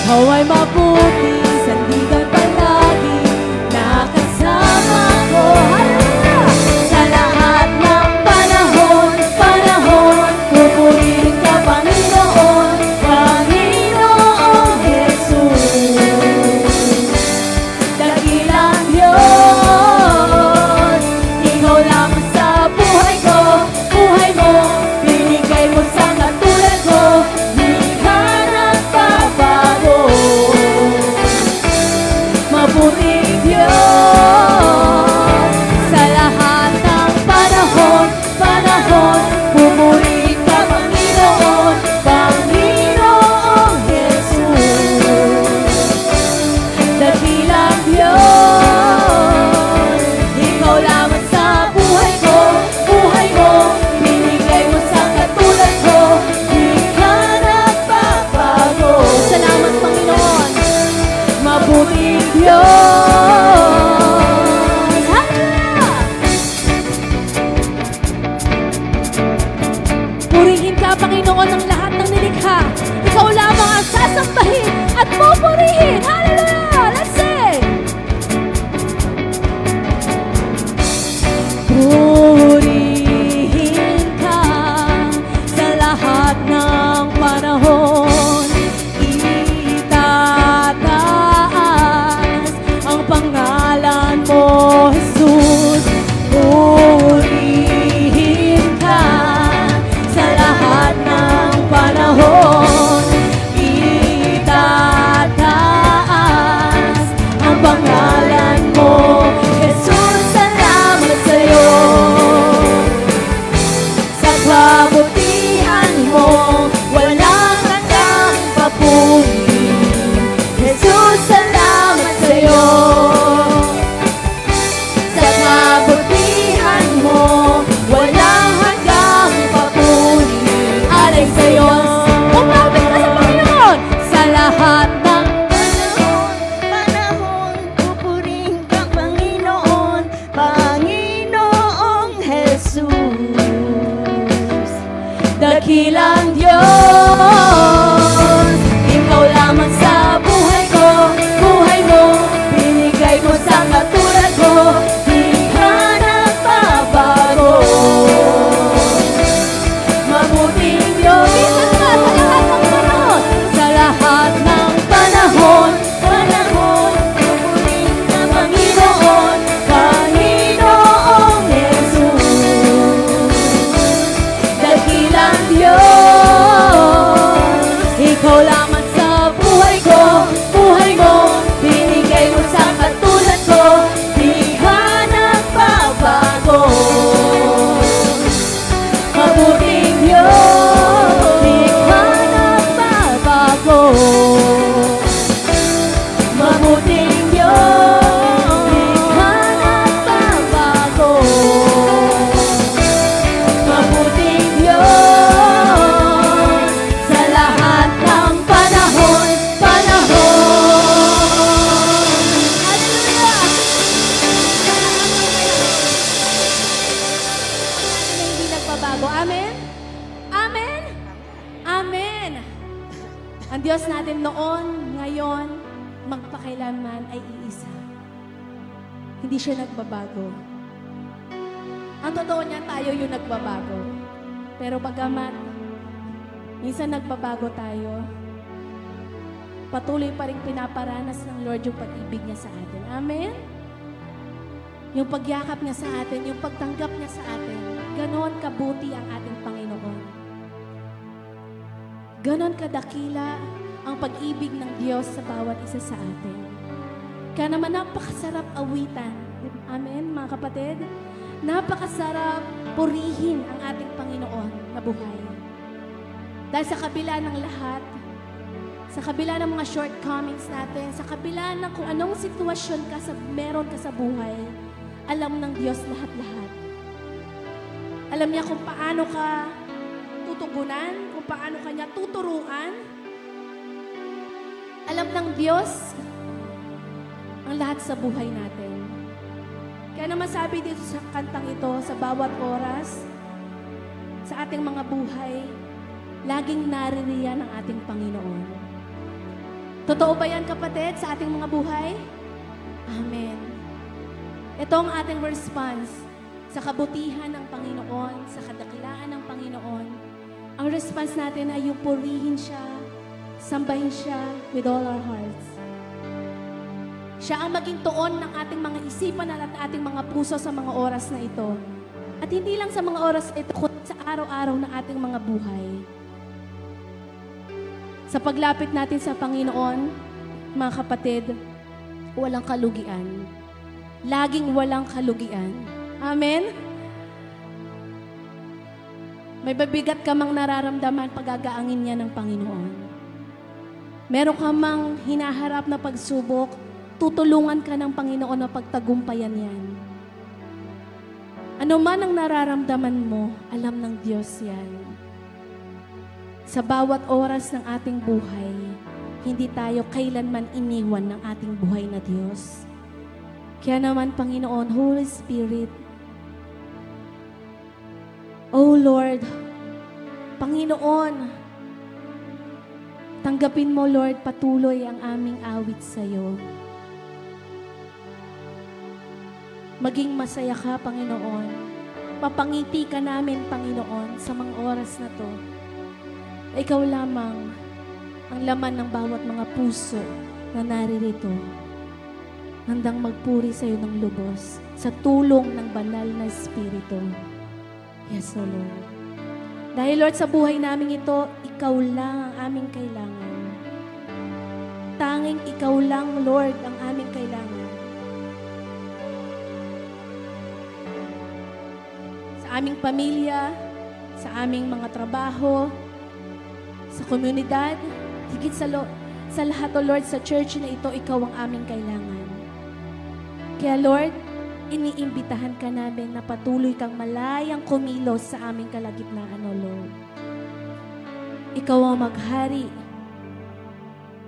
Nawa'y mabuti, sandigan palagi, nakasama ko. Hallelujah! Sa lahat ng panahon, pupurihin ka, Panginoon, Panginoong Jesus. Dakilang Diyos, Ikaw lamang sa buhay ko, buhay mo, binigay mo sa katulad ko, di ka nagbabago. Mabuting Diyos, sa lahat ng panahon, pupurihin ka, Panginoon, Panginoong Jesus. Dakilang Diyos, Ikaw lamang sa buhay ko, buhay mo, binigay mo sa katulad ko, di ka nagbabago. Salamat, Panginoon. Mabuting Diyos. Hallelujah! Purihin ka, Panginoon, ng lahat ng nilikha. Ikaw lamang ang sasambahin at pupurihin. Hallelujah! Let's sing! Purihin ka sa lahat ng panahon. Itataas ang pangalan mo, Jesus. Purihin ka sa lahat ng panahon. Itataas ang pangalan mo, Jesus. Salamat sa'yo sa kabutihan mo, walang hanggang papuri. Jesus, salamat sa'yo sa kabutihan mo, walang hanggang papuri. Alay sa'yo, umapit ka sa Panginoon sa lahat ng Panahon, pupurihin ka, Panginoon, Panginoong Jesus. dakilang Diyos. Ikaw lamang sa buhay ko, buhay mo, binigay mo sa katulad ko, di ka nagbabago. Mabuting Diyos, bisan ka sa lahat ng panahon, sa lahat ng panahon, Pupurihin ka, Panginoon, Panginoong Jesus. Dakilang Diyos, Ikaw lamang sa buhay ko, buhay mo, binigay mo sa katulad ko, di ka nagbabago. Mabuting Diyos, di ka nagbabago. Mabuting Diyos, di ka nagbabago. Mabuting Diyos, sa lahat ng panahon. Hallelujah! Na hindi nagbabago. Amen? Amen? Amen! Ang Diyos natin noon, ngayon, magpakailanman ay iisa. Hindi siya nagbabago. Ang totoo niya, tayo yung nagbabago. Pero bagamat minsan nagbabago tayo, patuloy pa rin pinaparanas ng Lord yung pag-ibig niya sa atin. Amen? Yung pagyakap niya sa atin, yung pagtanggap niya sa atin, ganon kabuti ang ating Panginoon. Ganon kadakila ang pag-ibig ng Diyos sa bawat isa sa atin. Kaya naman napakasarap awitan. Amen, mga kapatid? Napakasarap purihin ang ating Panginoon na buhay. Dahil sa kabila ng lahat, sa kabila ng mga shortcomings natin, sa kabila ng kung anong sitwasyon meron ka sa buhay, alam ng Diyos lahat-lahat. Alam niya kung paano ka tutugunan, kung paano ka niya tuturuan. Alam ng Diyos ang lahat sa buhay natin. Kaya naman sabi dito sa kantang ito, sa bawat oras, sa ating mga buhay, laging naririyan ang ating Panginoon. Totoo ba yan, kapatid, sa ating mga buhay? Amen. Ito ang ating response sa kabutihan ng Panginoon, sa kadakilaan ng Panginoon. Ang response natin ay yung purihin siya, sambahin siya with all our hearts. Siya ang maging tuon ng ating mga isipan at ating mga puso sa mga oras na ito. At hindi lang sa mga oras ito, kundi sa araw-araw na ating mga buhay. Sa paglapit natin sa Panginoon, mga kapatid, walang kalugian. Laging walang kalugian. Amen? May babigat ka mang nararamdaman pag-agaangin niya ng Panginoon. Meron ka mang hinaharap na pagsubok, tutulungan ka ng Panginoon na pagtagumpayan yan. Ano man ang nararamdaman mo, alam ng Diyos yan. Sa bawat oras ng ating buhay, hindi tayo kailanman iniwan ng ating buhay na Diyos. Kaya naman, Panginoon, Holy Spirit, Oh Lord, Panginoon, tanggapin mo, Lord, patuloy ang aming awit sa iyo. Maging masaya ka, Panginoon. Papangiti ka namin, Panginoon, sa mga oras na to. Ikaw lamang ang laman ng bawat mga puso na naririto. Handang magpuri sa iyo ng lubos sa tulong ng banal na Espiritu. Yes, O Lord. Dahil, Lord, sa buhay namin ito, ikaw lang ang aming kailangan. Tanging ikaw lang, Lord, ang aming kailangan. Sa aming pamilya, sa aming mga trabaho, sa komunidad, higit sa lahat, O Lord, sa church na ito, ikaw ang aming kailangan. Kaya, Lord, iniimbitahan ka namin na patuloy kang malayang kumilos sa aming kalagitnaan, O Lord. Ikaw ang maghari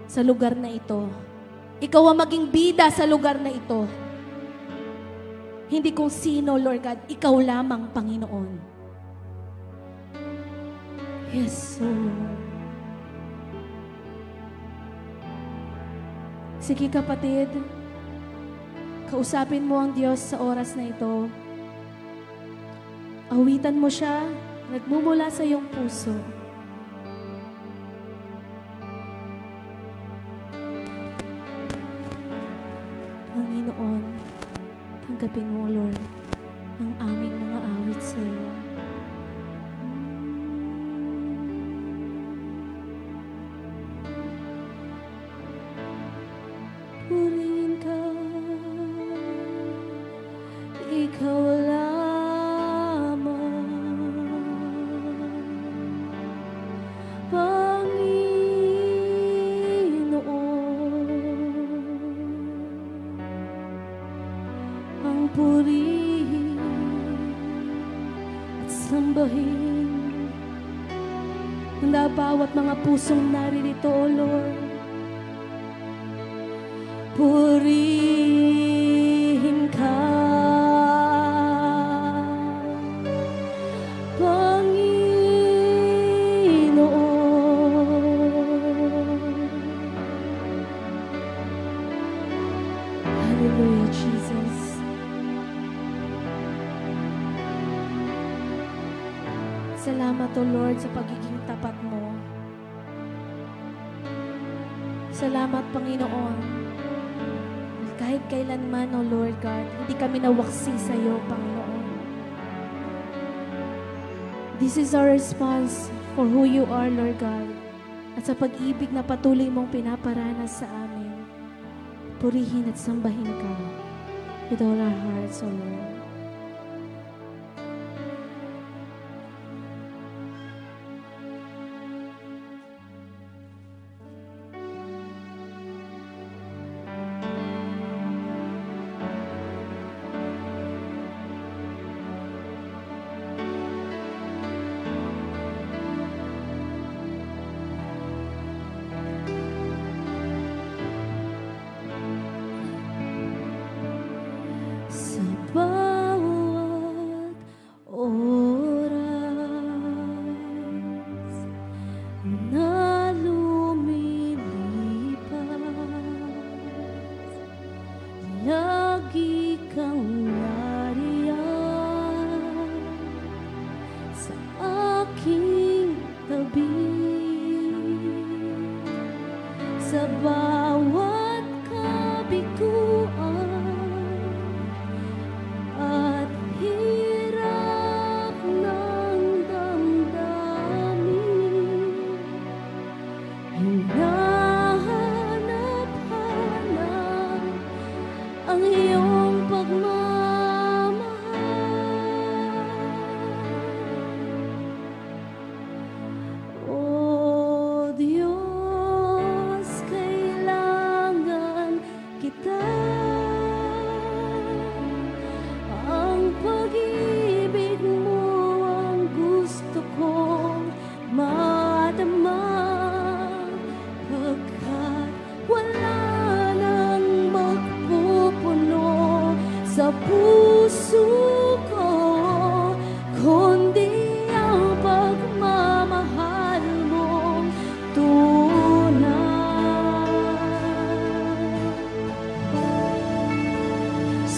sa lugar na ito. Ikaw ang maging bida sa lugar na ito. Hindi kung sino, Lord God, ikaw lamang, Panginoon. Yes, O Lord. Sige, kapatid, kausapin mo ang Diyos sa oras na ito. Awitan mo siya, nagmumula sa iyong puso. Panginoon, tanggapin mo, Lord, ang aming mga awit sa iyo. Purihin ka, ikaw lamang, Panginoon, ang purihin at sambahin ng bawat mga pusong naririto, O Lord. Purihin ka, Panginoon. Hallelujah, Jesus. Salamat, O Lord, sa pagiging tapat mo. Salamat, Panginoon. Kahit kailanman, O Lord God, hindi kami nawaksi sa iyo, Panginoon. This is our response for who you are, Lord God, at sa pag-ibig na patuloy mong pinaparanas sa amin. Purihin at sambahin ka with all our hearts, O Lord. Sa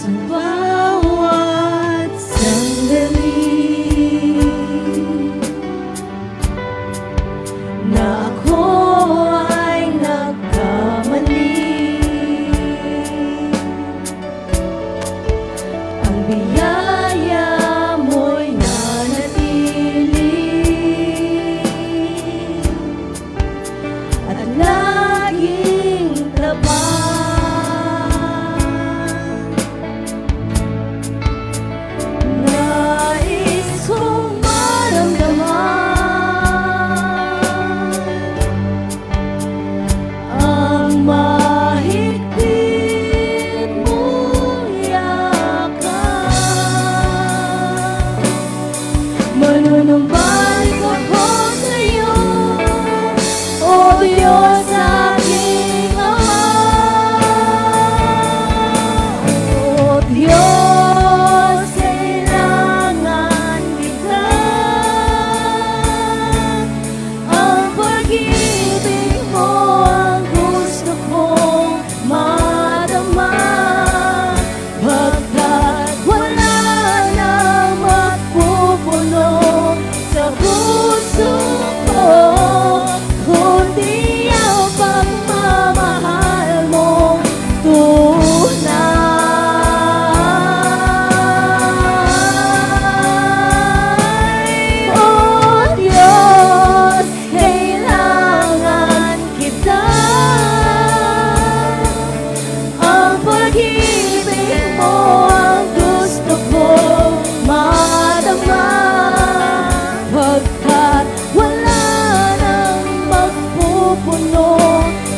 sa bawat sandali na ako ay nagkamali. Ang biyaya mo'y nanatili at laging tapat. Nais kong maramdaman ang mahigpit mong yakan. Manunumbalik ako sa'yo, O Diyos aking Ama. O Diyos, kailangan kita. Ang pag-ibig mo ang gusto kong madama, pagkat wala nang magpupuno sa puso ko, kundi ang pagmamahal mong tunay. O Diyos, kailangan kita. Ang pag-ibig mo ang gusto kong madama, pagkat wala nang magpupuno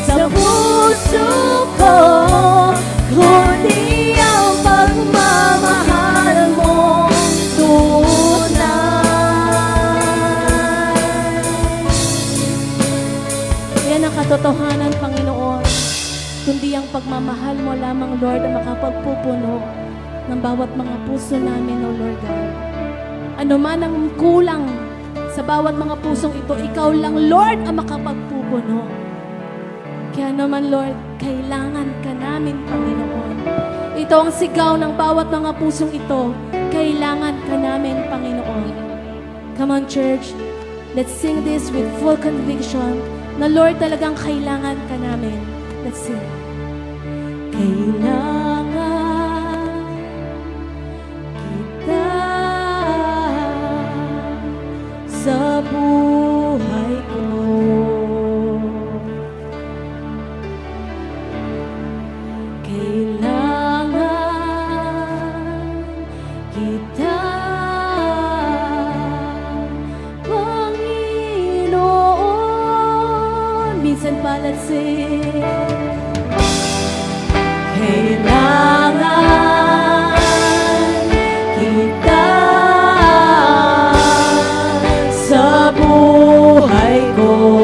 sa puso ko, kundi ang pagmamahal mong tunay. Yan ang katotohanan, Panginoon. Kundi ang pagmamahal mo lamang, Lord, ang makapagpupuno ng bawat mga puso namin, O Lord God. Ano man ang kulang sa bawat mga pusong ito, Ikaw lang, Lord, ang makapagpupuno. Kaya naman, Lord, kailangan ka namin, Panginoon. Ito ang sigaw ng bawat mga pusong ito. Kailangan ka namin, Panginoon. Come on, church. Let's sing this with full conviction na, Lord, talagang kailangan ka namin. Let's sing. Kailangan kita sa buhay ko. Kailangan kita, Panginoon. Minsan pa, let's sing. Kailangan kita sa buhay ko.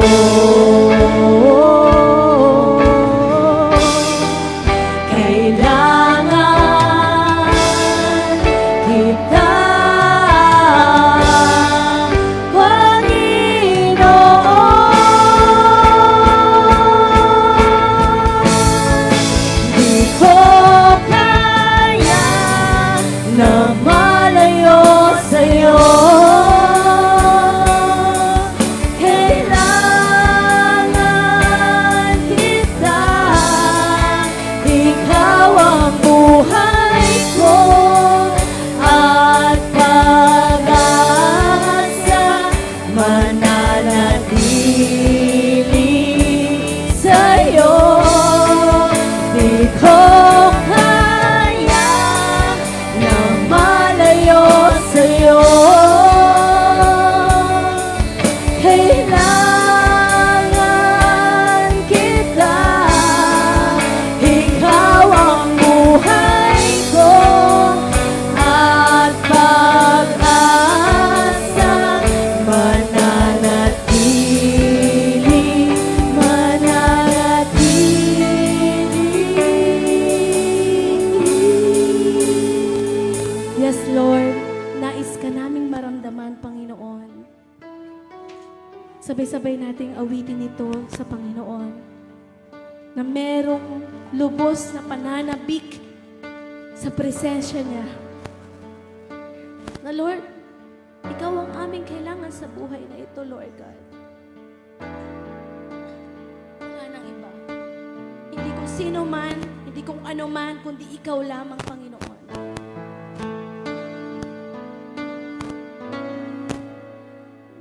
Kailangan kita, Panginoon. Di ko kaya na malayo sa'yo. Kailangan kita, ikaw ang buhay ko at pag-asa, mananatili sa'yo. Di ko kaya na malayo sa'yo. Kailangan kita, ikaw ang buhay ko at pag-asa, mananatili, mananatili. Yes, Lord. Nais ka naming maramdaman, Panginoon. Sabay-sabay nating awitin ito sa Panginoon na merong lubos na pananabik sa presensya niya. Na Lord, Ikaw ang aming kailangan sa buhay na ito, Lord God. Wala nang iba. Hindi kung sino man, hindi kung ano man, kundi Ikaw lamang, Panginoon.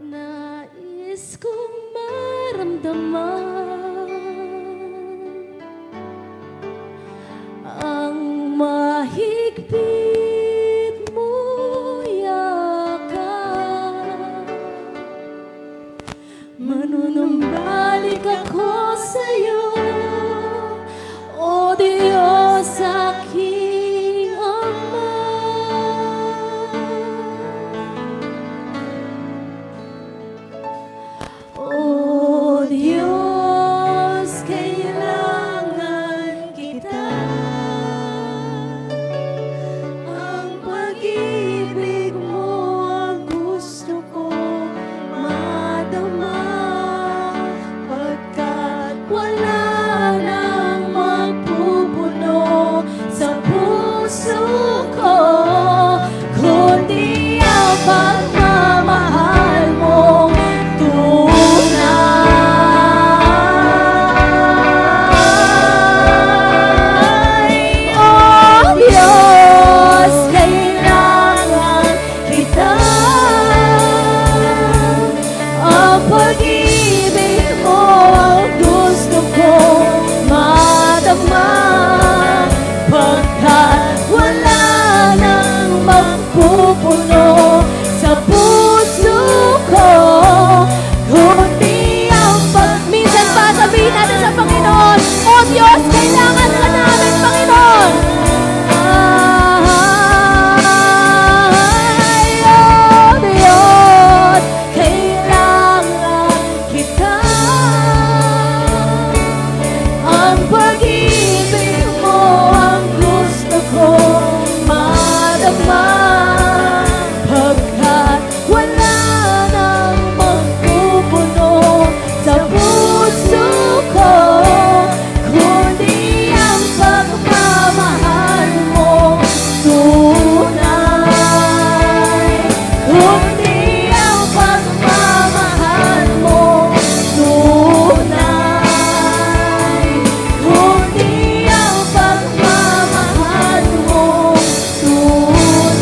Nais kong maramdaman ang mahigpit mo yakap. Manunumbalik ako sa'yo, O Diyos, aking Ama. O Diyos, kailangan kita. Ang pag-ibig mo ang gusto ko madama, pagkat wala nang magpupuno sa puso ko, kundi ang pagmamahal mong tunay. O Diyos, kailangan kita. Ang pag-ibig mo ang gusto kong madama, pagkat wala nang magpupuno sa puso ko, kundi ang minsan pa sabihin natin sa Panginoon, O Diyos, kailangan ka namin, Panginoon. Ay, O Diyos, kailangan kita. Ang pag-ibig mo ang gusto kong madama, pagkat wala nang magpupuno sa puso ko, kundi ang pagmamahal mo tunay. Kundi ang pagmamahal mo tunay. Kundi ang pagmamahal mo tunay.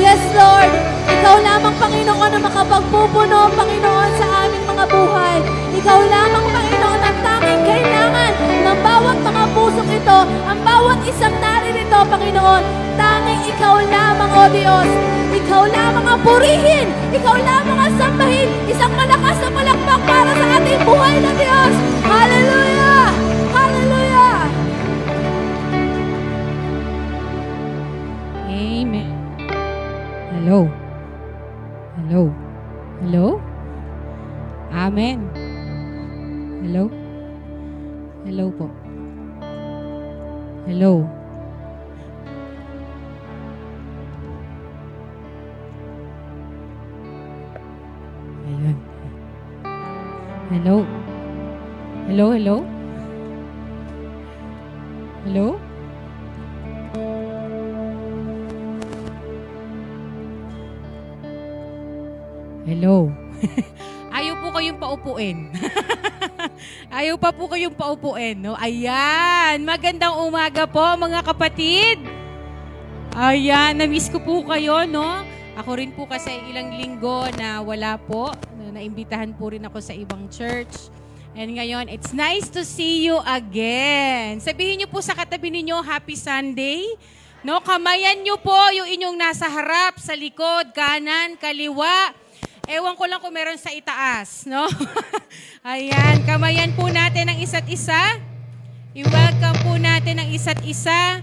Yes, Lord. Ikaw lamang, Panginoon, ang makapagpupuno, Panginoon, sa aming mga buhay. Ikaw lamang, Panginoon, ang tanging kailangan ng bawat mga pusong ito, ang bawat isang naririto, Panginoon. Tanging Ikaw lamang, O Diyos. Ikaw lamang ang purihin. Ikaw lamang ang sambahin. Isang malakas na palakpak para sa ating buhay na Diyos. Hallelujah! Hallelujah! Amen. Hello. Hello. Hello. Amen. Hello. Hello po. Hello. Ayun. Hello. Hello, hello. Hello. Hello. Ayaw po kayong paupuin. Ayaw pa po kayong paupuin, no? Ayan. Magandang umaga po, mga kapatid. Ayan, na-miss ko po kayo, no? Ako rin po kasi ilang linggo na wala po. Naimbitahan po rin ako sa ibang church. And ngayon, it's nice to see you again. Sabihin niyo po sa katabi ninyo, Happy Sunday. No, kamayan niyo po yung inyong nasa harap, sa likod, kanan, kaliwa. Ewan ko lang kung meron sa itaas, no? Ayan, kamayan po natin ang isa't isa. I-welcome po natin ang isa't isa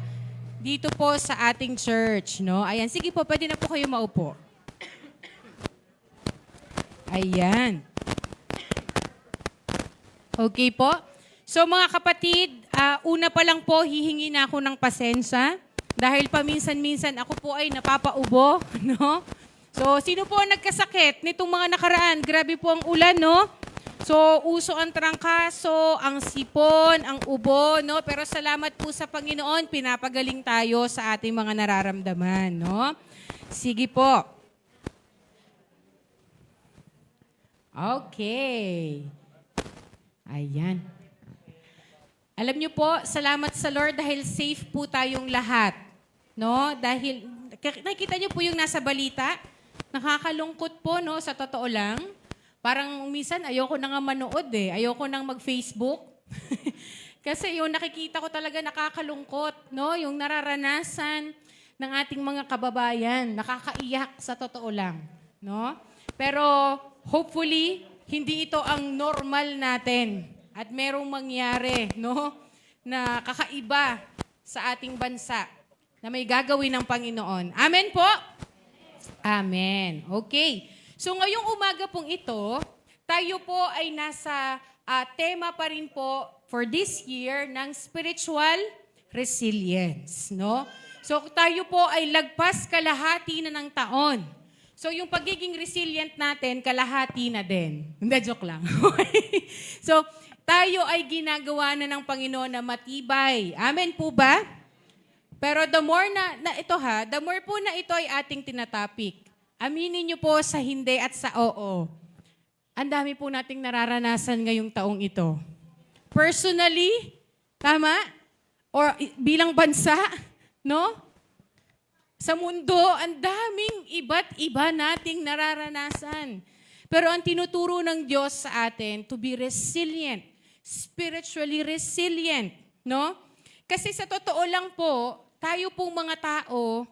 dito po sa ating church, no? Ayan, sige po, pwede na po kayo maupo. Ayan. Okay po. So mga kapatid, una pa lang po, hihingi na ako ng pasensya. Dahil paminsan-minsan ako po ay napapaubo, no? So, sino po ang nagkasakit nitong mga nakaraan? Grabe po ang ulan, no? So, uso ang trangkaso, ang sipon, ang ubo, no? Pero salamat po sa Panginoon, pinapagaling tayo sa ating mga nararamdaman, no? Sige po. Okay. Ayan. Alam niyo po, salamat sa Lord dahil safe po tayong lahat, no? Dahil, nakikita niyo po yung nasa balita, nakakalungkot po, no? Sa totoo lang. Parang minsan ayoko na nga manood eh. Ayoko nang mag-Facebook. Kasi yung nakikita ko talaga nakakalungkot, no? Yung nararanasan ng ating mga kababayan, nakakaiyak sa totoo lang, no? Pero hopefully hindi ito ang normal natin at merong mangyari, no? Na kakaiba sa ating bansa na may gagawin ng Panginoon. Amen po? Amen. Okay. So ngayong umaga pong ito, tayo po ay nasa tema pa rin po for this year ng spiritual resilience, no? So tayo po ay lagpas kalahati na ng taon. So yung pagiging resilient natin, kalahati na din. Hindi, joke lang. So tayo ay ginagawa na ng Panginoon na matibay. Amen po ba? Pero the more the more po na ito ay ating tinatapik, aminin niyo po sa hindi at sa oo. Ang dami po nating nararanasan ngayong taong ito. Personally, tama? Or bilang bansa, no? Sa mundo, ang daming iba't iba nating nararanasan. Pero ang tinuturo ng Diyos sa atin, to be resilient, spiritually resilient, no? Kasi sa totoo lang po, tayo pong mga tao,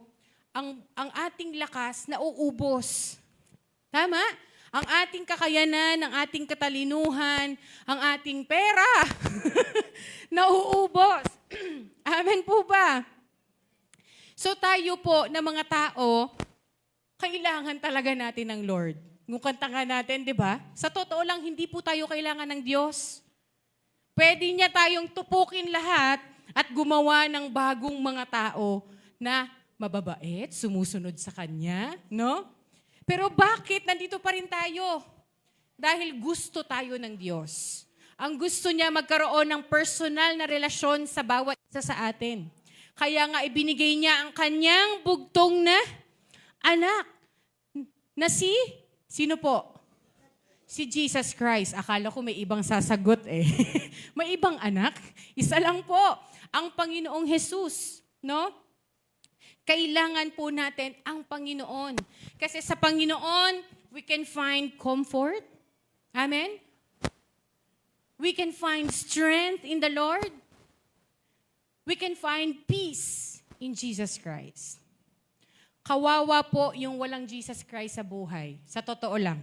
ang ating lakas nauubos. Tama? Ang ating kakayanan, ang ating katalinuhan, ang ating pera, nauubos. Amen po ba? So tayo po na mga tao, kailangan talaga natin ng Lord. Kung kanta nga natin, di ba? Sa totoo lang, hindi po tayo kailangan ng Diyos. Pwede niya tayong tupukin lahat at gumawa ng bagong mga tao na mababait, sumusunod sa Kanya, no? Pero bakit nandito pa rin tayo? Dahil gusto tayo ng Diyos. Ang gusto niya magkaroon ng personal na relasyon sa bawat isa sa atin. Kaya nga ibinigay niya ang Kanyang bugtong na anak. Na sino po? Si Jesus Christ. Akala ko may ibang sasagot eh. May ibang anak? Isa lang po. Ang Panginoong Jesus, no? Kailangan po natin ang Panginoon. Kasi sa Panginoon, we can find comfort. Amen? We can find strength in the Lord. We can find peace in Jesus Christ. Kawawa po yung walang Jesus Christ sa buhay. Sa totoo lang.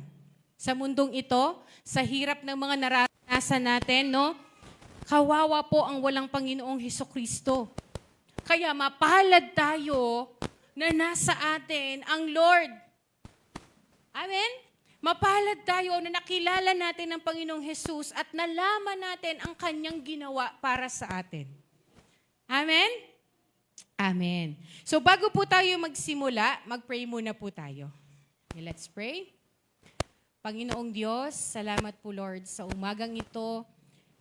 Sa mundong ito, sa hirap ng mga naranasan natin, no? Kawawa po ang walang Panginoong Hesukristo. Kaya mapalad tayo na nasa atin ang Lord. Amen? Mapalad tayo na nakilala natin ang Panginoong Jesus at nalaman natin ang Kanyang ginawa para sa atin. Amen? Amen. So bago po tayo magsimula, mag-pray muna po tayo. Okay, let's pray. Panginoong Diyos, salamat po Lord sa umagang ito.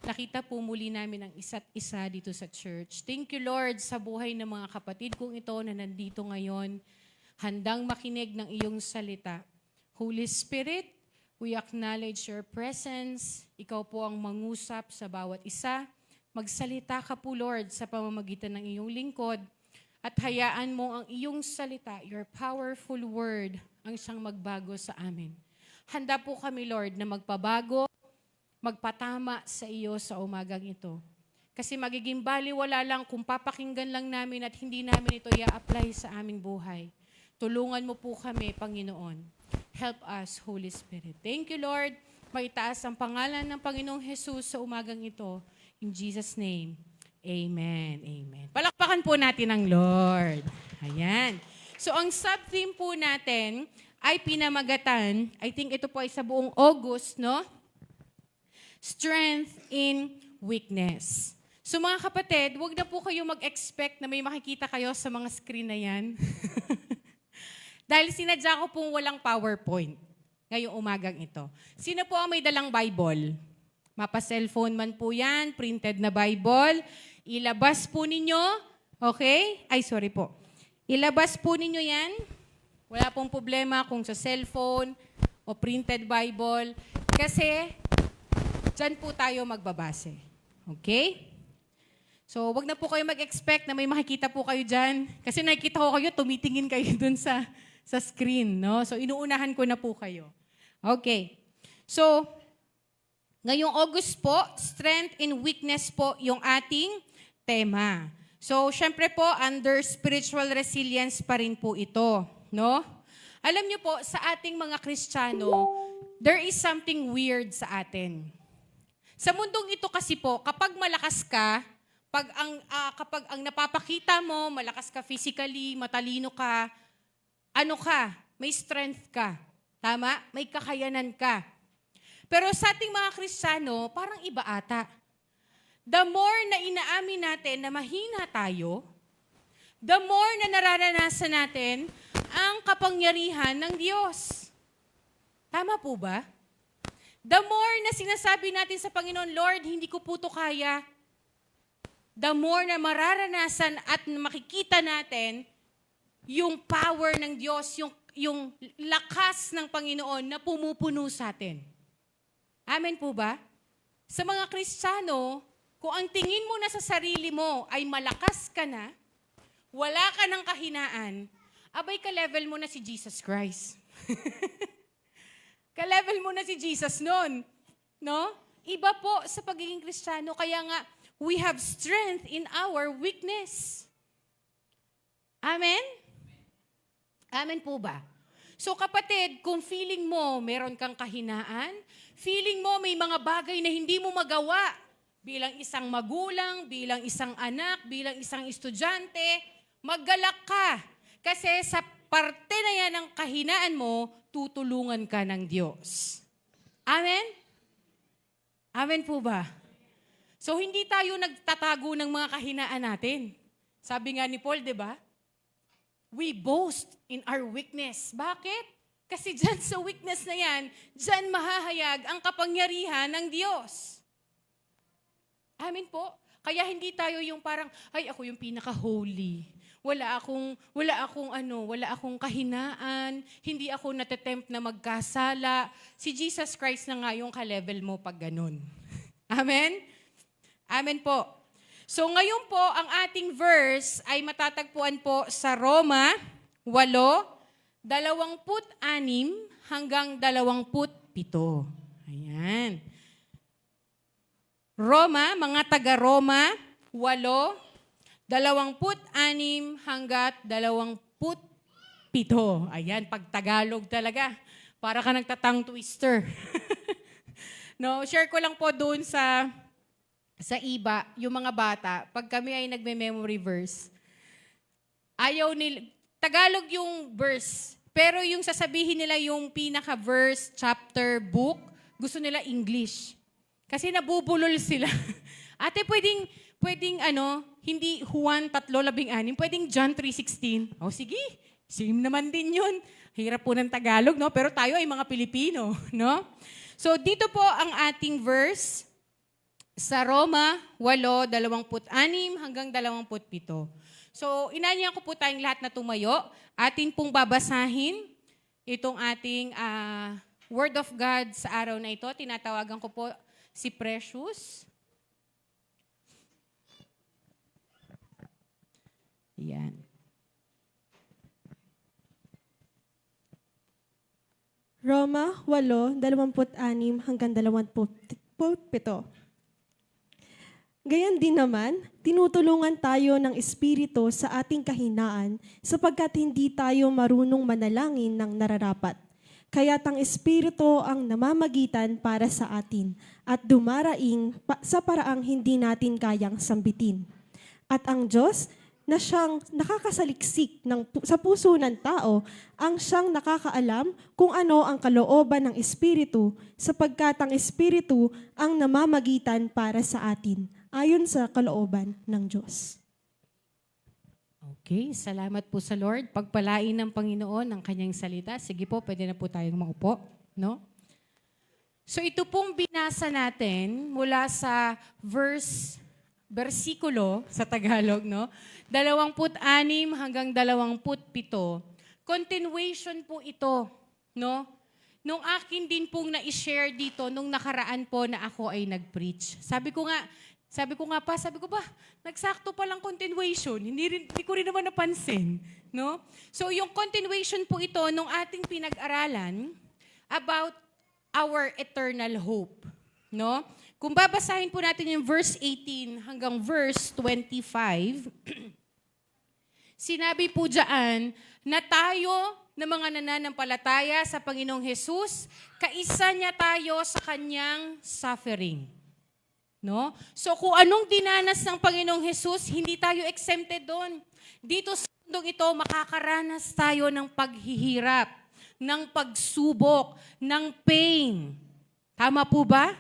Nakita po muli namin ang isa't isa dito sa church. Thank you, Lord, sa buhay ng mga kapatid kong ito na nandito ngayon, handang makinig ng iyong salita. Holy Spirit, we acknowledge your presence. Ikaw po ang mangusap sa bawat isa. Magsalita ka po, Lord, sa pamamagitan ng iyong lingkod. At hayaan mo ang iyong salita, your powerful word, ang siyang magbago sa amin. Handa po kami, Lord, na magpabago, magpatama sa iyo sa umagang ito. Kasi magiging baliwala lang kung papakinggan lang namin at hindi namin ito i-apply sa aming buhay. Tulungan mo po kami, Panginoon. Help us, Holy Spirit. Thank you, Lord. Maitaas ang pangalan ng Panginoong Jesus sa umagang ito. In Jesus' name, amen. Amen. Palakpakan po natin ang Lord. Ayan. So ang sub-theme po natin ay pinamagatan. I think ito po ay sa buong August, no? Strength in weakness. So mga kapatid, huwag na po kayo mag-expect na may makikita kayo sa mga screen na yan. Dahil sinadya ko pong walang PowerPoint ngayong umagang ito. Sino po ang may dalang Bible? Mapa-cellphone man po yan, printed na Bible. Ilabas po ninyo, okay? Ay, sorry po. Ilabas po ninyo yan. Wala pong problema kung sa cellphone o printed Bible. Kasi, dyan po tayo magbabase. Okay? So, wag na po kayo mag-expect na may makikita po kayo dyan. Kasi nakikita ko kayo, tumitingin kayo dun sa screen. No? So, inuunahan ko na po kayo. Okay. So, ngayong August po, strength and weakness po yung ating tema. So, syempre po, under spiritual resilience pa rin po ito. No? Alam niyo po, sa ating mga Kristiyano, there is something weird sa atin. Sa mundong ito kasi po, kapag malakas ka, kapag ang napapakita mo, malakas ka physically, matalino ka, ano ka, may strength ka. Tama? May kakayanan ka. Pero sa ating mga Kristiyano, parang iba ata. The more na inaamin natin na mahina tayo, the more na nararanasan natin ang kapangyarihan ng Diyos. Tama po ba? The more na sinasabi natin sa Panginoon, Lord, hindi ko po ito kaya, the more na mararanasan at makikita natin yung power ng Diyos, yung lakas ng Panginoon na pumupuno sa atin. Amen po ba? Sa mga Kristiyano, kung ang tingin mo na sa sarili mo ay malakas ka na, wala ka ng kahinaan, abay ka-level mo na si Jesus Christ. Ka-level mo na si Jesus noon. No? Iba po sa pagiging Kristiyano, kaya nga, we have strength in our weakness. Amen? Amen po ba? So kapatid, kung feeling mo meron kang kahinaan, feeling mo may mga bagay na hindi mo magawa bilang isang magulang, bilang isang anak, bilang isang estudyante, maggalak ka. Kasi sa parte na yan ng kahinaan mo, tutulungan ka ng Diyos. Amen? Amen po ba? So hindi tayo nagtatago ng mga kahinaan natin. Sabi nga ni Paul, di ba? We boast in our weakness. Bakit? Kasi dyan sa weakness na yan, dyan mahahayag ang kapangyarihan ng Diyos. Amin po. Kaya hindi tayo yung parang, ay ako yung pinaka-holy. Wala akong kahinaan. Hindi ako natatempt na magkasala. Si Jesus Christ na nga yung ka-level mo pag ganun. Amen? Amen po. So ngayon po, ang ating verse ay matatagpuan po sa Roma 8:26 hanggang 27. Ayan. Roma, mga taga-Roma, 8:26 hanggang 27. Ayan, pag Tagalog talaga. Para ka nagtatang twister. No, share ko lang po doon sa iba, yung mga bata, pag kami ay nagme-memory verse, ayaw nila, Tagalog yung verse, pero yung sasabihin nila yung pinaka-verse, chapter, book, gusto nila English. Kasi nabubulol sila. Ate, pwedeng hindi Juan 3:16, pwedeng John 3:16. O sige, same naman din yun. Hirap po ng Tagalog, no? Pero tayo ay mga Pilipino, no? So, dito po ang ating verse, sa Roma 8:26 hanggang 27. So, inanyahan ko po tayong lahat na tumayo. Atin pong babasahin itong ating Word of God sa araw na ito. Tinatawagan ko po si Precious. Yan. Roma 8:26 hanggang 27. Gayon din naman, tinutulungan tayo ng Espiritu sa ating kahinaan sapagkat hindi tayo marunong manalangin ng nararapat. Kaya't ang Espiritu ang namamagitan para sa atin at dumaraing sa paraang hindi natin kayang sambitin. At ang Diyos na siyang nakakasaliksik sa puso ng tao, ang siyang nakakaalam kung ano ang kalooban ng Espiritu sapagkat ang Espiritu ang namamagitan para sa atin ayon sa kalooban ng Diyos. Okay, salamat po sa Lord. Pagpalain ng Panginoon ang kanyang salita. Sige po, pwede na po tayong maupo, no? So ito pong binasa natin mula sa versikulo sa Tagalog, no? 26 hanggang 27. Continuation po ito, no? Nung akin din pong na-share dito nung nakaraan po na ako ay nag-preach. Sabi ko ba, nagsakto palang continuation. Hindi ko rin naman napansin, no? So yung continuation po ito nung ating pinag-aralan about our eternal hope, no? Kung babasahin po natin yung verse 18 hanggang verse 25, sinabi po diyan na tayo na mga nananampalataya sa Panginoong Hesus, kaisa niya tayo sa kanyang suffering. No? So kung anong dinanas ng Panginoong Hesus, hindi tayo exempted doon. Dito sa mundong ito, makakaranas tayo ng paghihirap, ng pagsubok, ng pain. Tama po ba?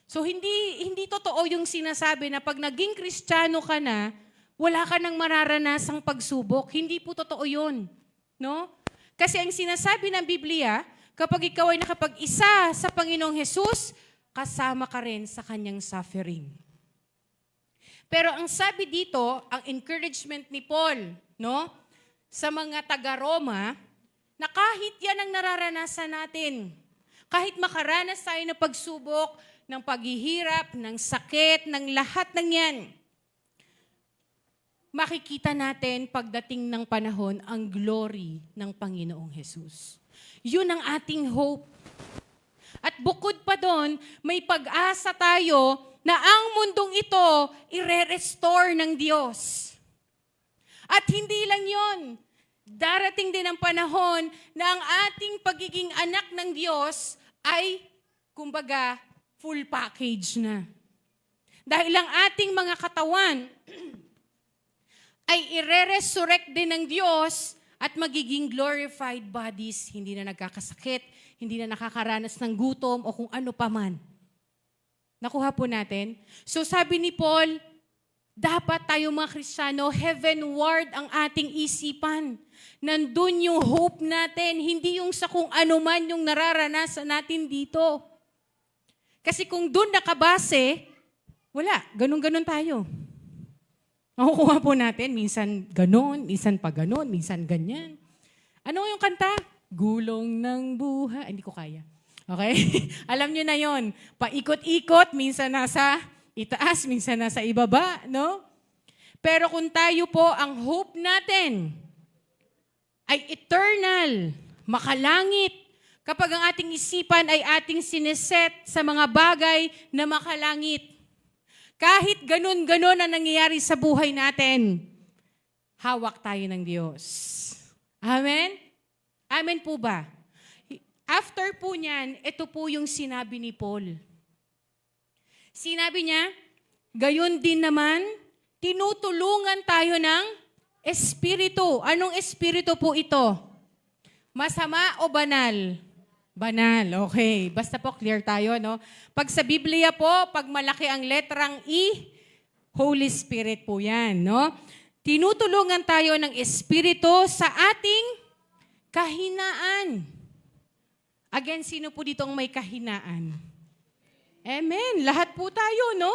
So hindi totoo yung sinasabi na pag naging Kristiyano ka na, wala ka nang mararanasang pagsubok. Hindi po totoo yun. No? Kasi ang sinasabi ng Biblia, kapag ikaw ay nakapag-isa sa Panginoong Hesus, kasama ka rin sa kanyang suffering. Pero ang sabi dito, ang encouragement ni Paul, no, sa mga taga-Roma, na kahit yan ang nararanasan natin, kahit makaranas tayo ng pagsubok, ng paghihirap, ng sakit, ng lahat ng yan, makikita natin pagdating ng panahon ang glory ng Panginoong Hesus. Yun ang ating hope. At bukod pa doon, may pag-asa tayo na ang mundong ito ire-restore ng Diyos. At hindi lang yon, darating din ang panahon na ang ating pagiging anak ng Diyos ay, kumbaga, full package na. Dahil ang ating mga katawan ay ire-resurrect din ng Diyos at magiging glorified bodies, hindi na nagkakasakit, hindi na nakakaranas ng gutom o kung ano pa man. Nakuha po natin? So sabi ni Paul, dapat tayo mga Kristiyano, heavenward ang ating isipan. Nandun yung hope natin, hindi yung sa kung ano man yung nararanasan natin dito. Kasi kung dun nakabase, wala, ganun-ganun tayo. Nakukuha po natin, minsan ganon, minsan pa ganon, minsan ganyan. Ano yung kanta? Gulong ng buhay. Hindi ko kaya. Okay? Alam nyo na yon. Paikot-ikot, minsan nasa itaas, minsan nasa ibaba, no? Pero kung tayo po, ang hope natin ay eternal, makalangit. Kapag ang ating isipan ay ating sineset sa mga bagay na makalangit. Kahit ganun-ganun ang nangyayari sa buhay natin, hawak tayo ng Diyos. Amen? Amen po ba? After po niyan, ito po yung sinabi ni Paul. Sinabi niya, gayon din naman, tinutulungan tayo ng Espiritu. Anong Espiritu po ito? Masama o banal? Banal, okay. Basta po clear tayo, no? Pag sa Biblia po, pag malaki ang letrang E, Holy Spirit po yan, no? Tinutulungan tayo ng Espiritu sa ating kahinaan. Again, sino po dito ang may kahinaan? Amen. Lahat po tayo, no?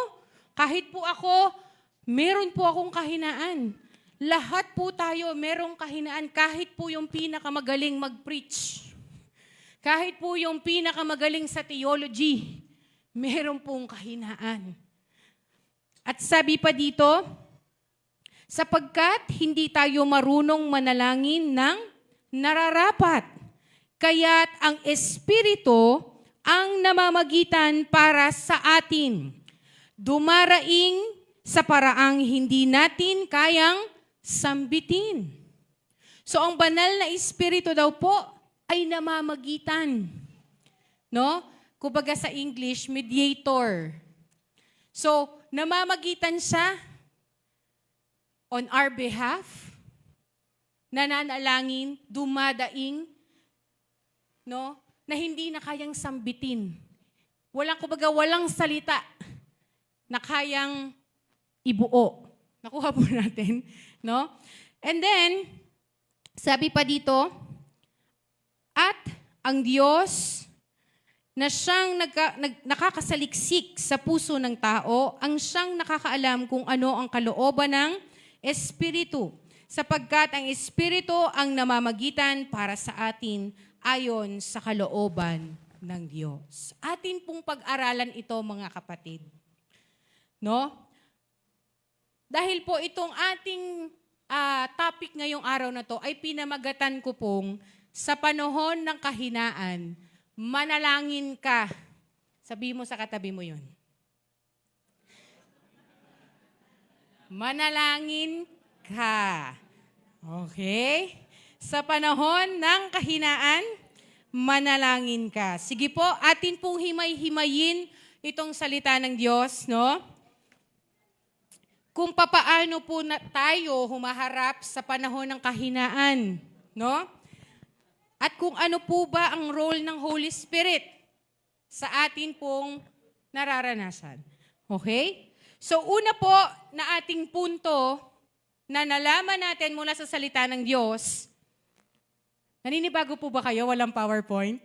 Kahit po ako, meron po akong kahinaan. Lahat po tayo, merong kahinaan. Kahit po yung pinakamagaling mag-preach. Kahit po yung pinakamagaling sa theology, meron pong kahinaan. At sabi pa dito, sapagkat hindi tayo marunong manalangin ng nararapat, kaya't ang Espiritu ang namamagitan para sa atin, dumaraing sa paraang hindi natin kayang sambitin. So ang banal na Espiritu daw po, ay namamagitan. No? Kumbaga sa English, mediator. So, namamagitan siya on our behalf, nananalangin, dumadaing, no? Na hindi na kayang sambitin. Walang salita na kayang ibuo. Nakuha po natin, no? And then, sabi pa dito, at ang Diyos na siyang nakakasaliksik sa puso ng tao, ang siyang nakakaalam kung ano ang kalooban ng Espiritu, sapagkat ang Espiritu ang namamagitan para sa atin ayon sa kalooban ng Diyos. Atin pong pag-aralan ito, mga kapatid. No? Dahil po itong ating topic ngayong araw na to ay pinamagatan ko pong sa panahon ng kahinaan, manalangin ka. Sabi mo sa katabi mo yun. Manalangin ka. Okay? Sa panahon ng kahinaan, manalangin ka. Sige po, atin pong himay-himayin itong salita ng Diyos, no? Kung papaano po na tayo humaharap sa panahon ng kahinaan, no? At kung ano po ba ang role ng Holy Spirit sa atin pong nararanasan. Okay? So una po na ating punto na nalaman natin mula sa salita ng Diyos, naninibago po ba kayo? Walang PowerPoint?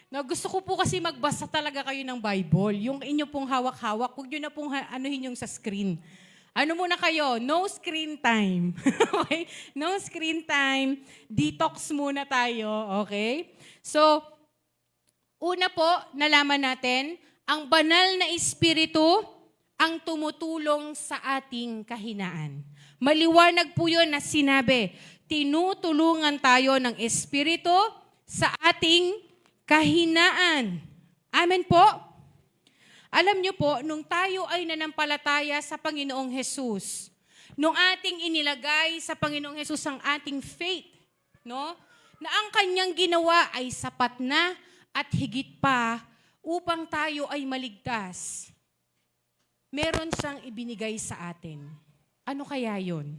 No, gusto ko po kasi magbasa talaga kayo ng Bible. Yung inyo pong hawak-hawak, huwag nyo na pong anuhin yung sa screen. Ano muna kayo? No screen time. Okay? No screen time. Detox muna tayo. Okay? So, una po, nalaman natin, ang banal na Espiritu ang tumutulong sa ating kahinaan. Maliwanag po yun na sinabi, tinutulungan tayo ng Espiritu sa ating kahinaan. Amen po? Alam niyo po, nung tayo ay nanampalataya sa Panginoong Hesus, nung ating inilagay sa Panginoong Hesus ang ating faith, no? Na ang kanyang ginawa ay sapat na at higit pa upang tayo ay maligtas. Meron siyang ibinigay sa atin. Ano kaya yon?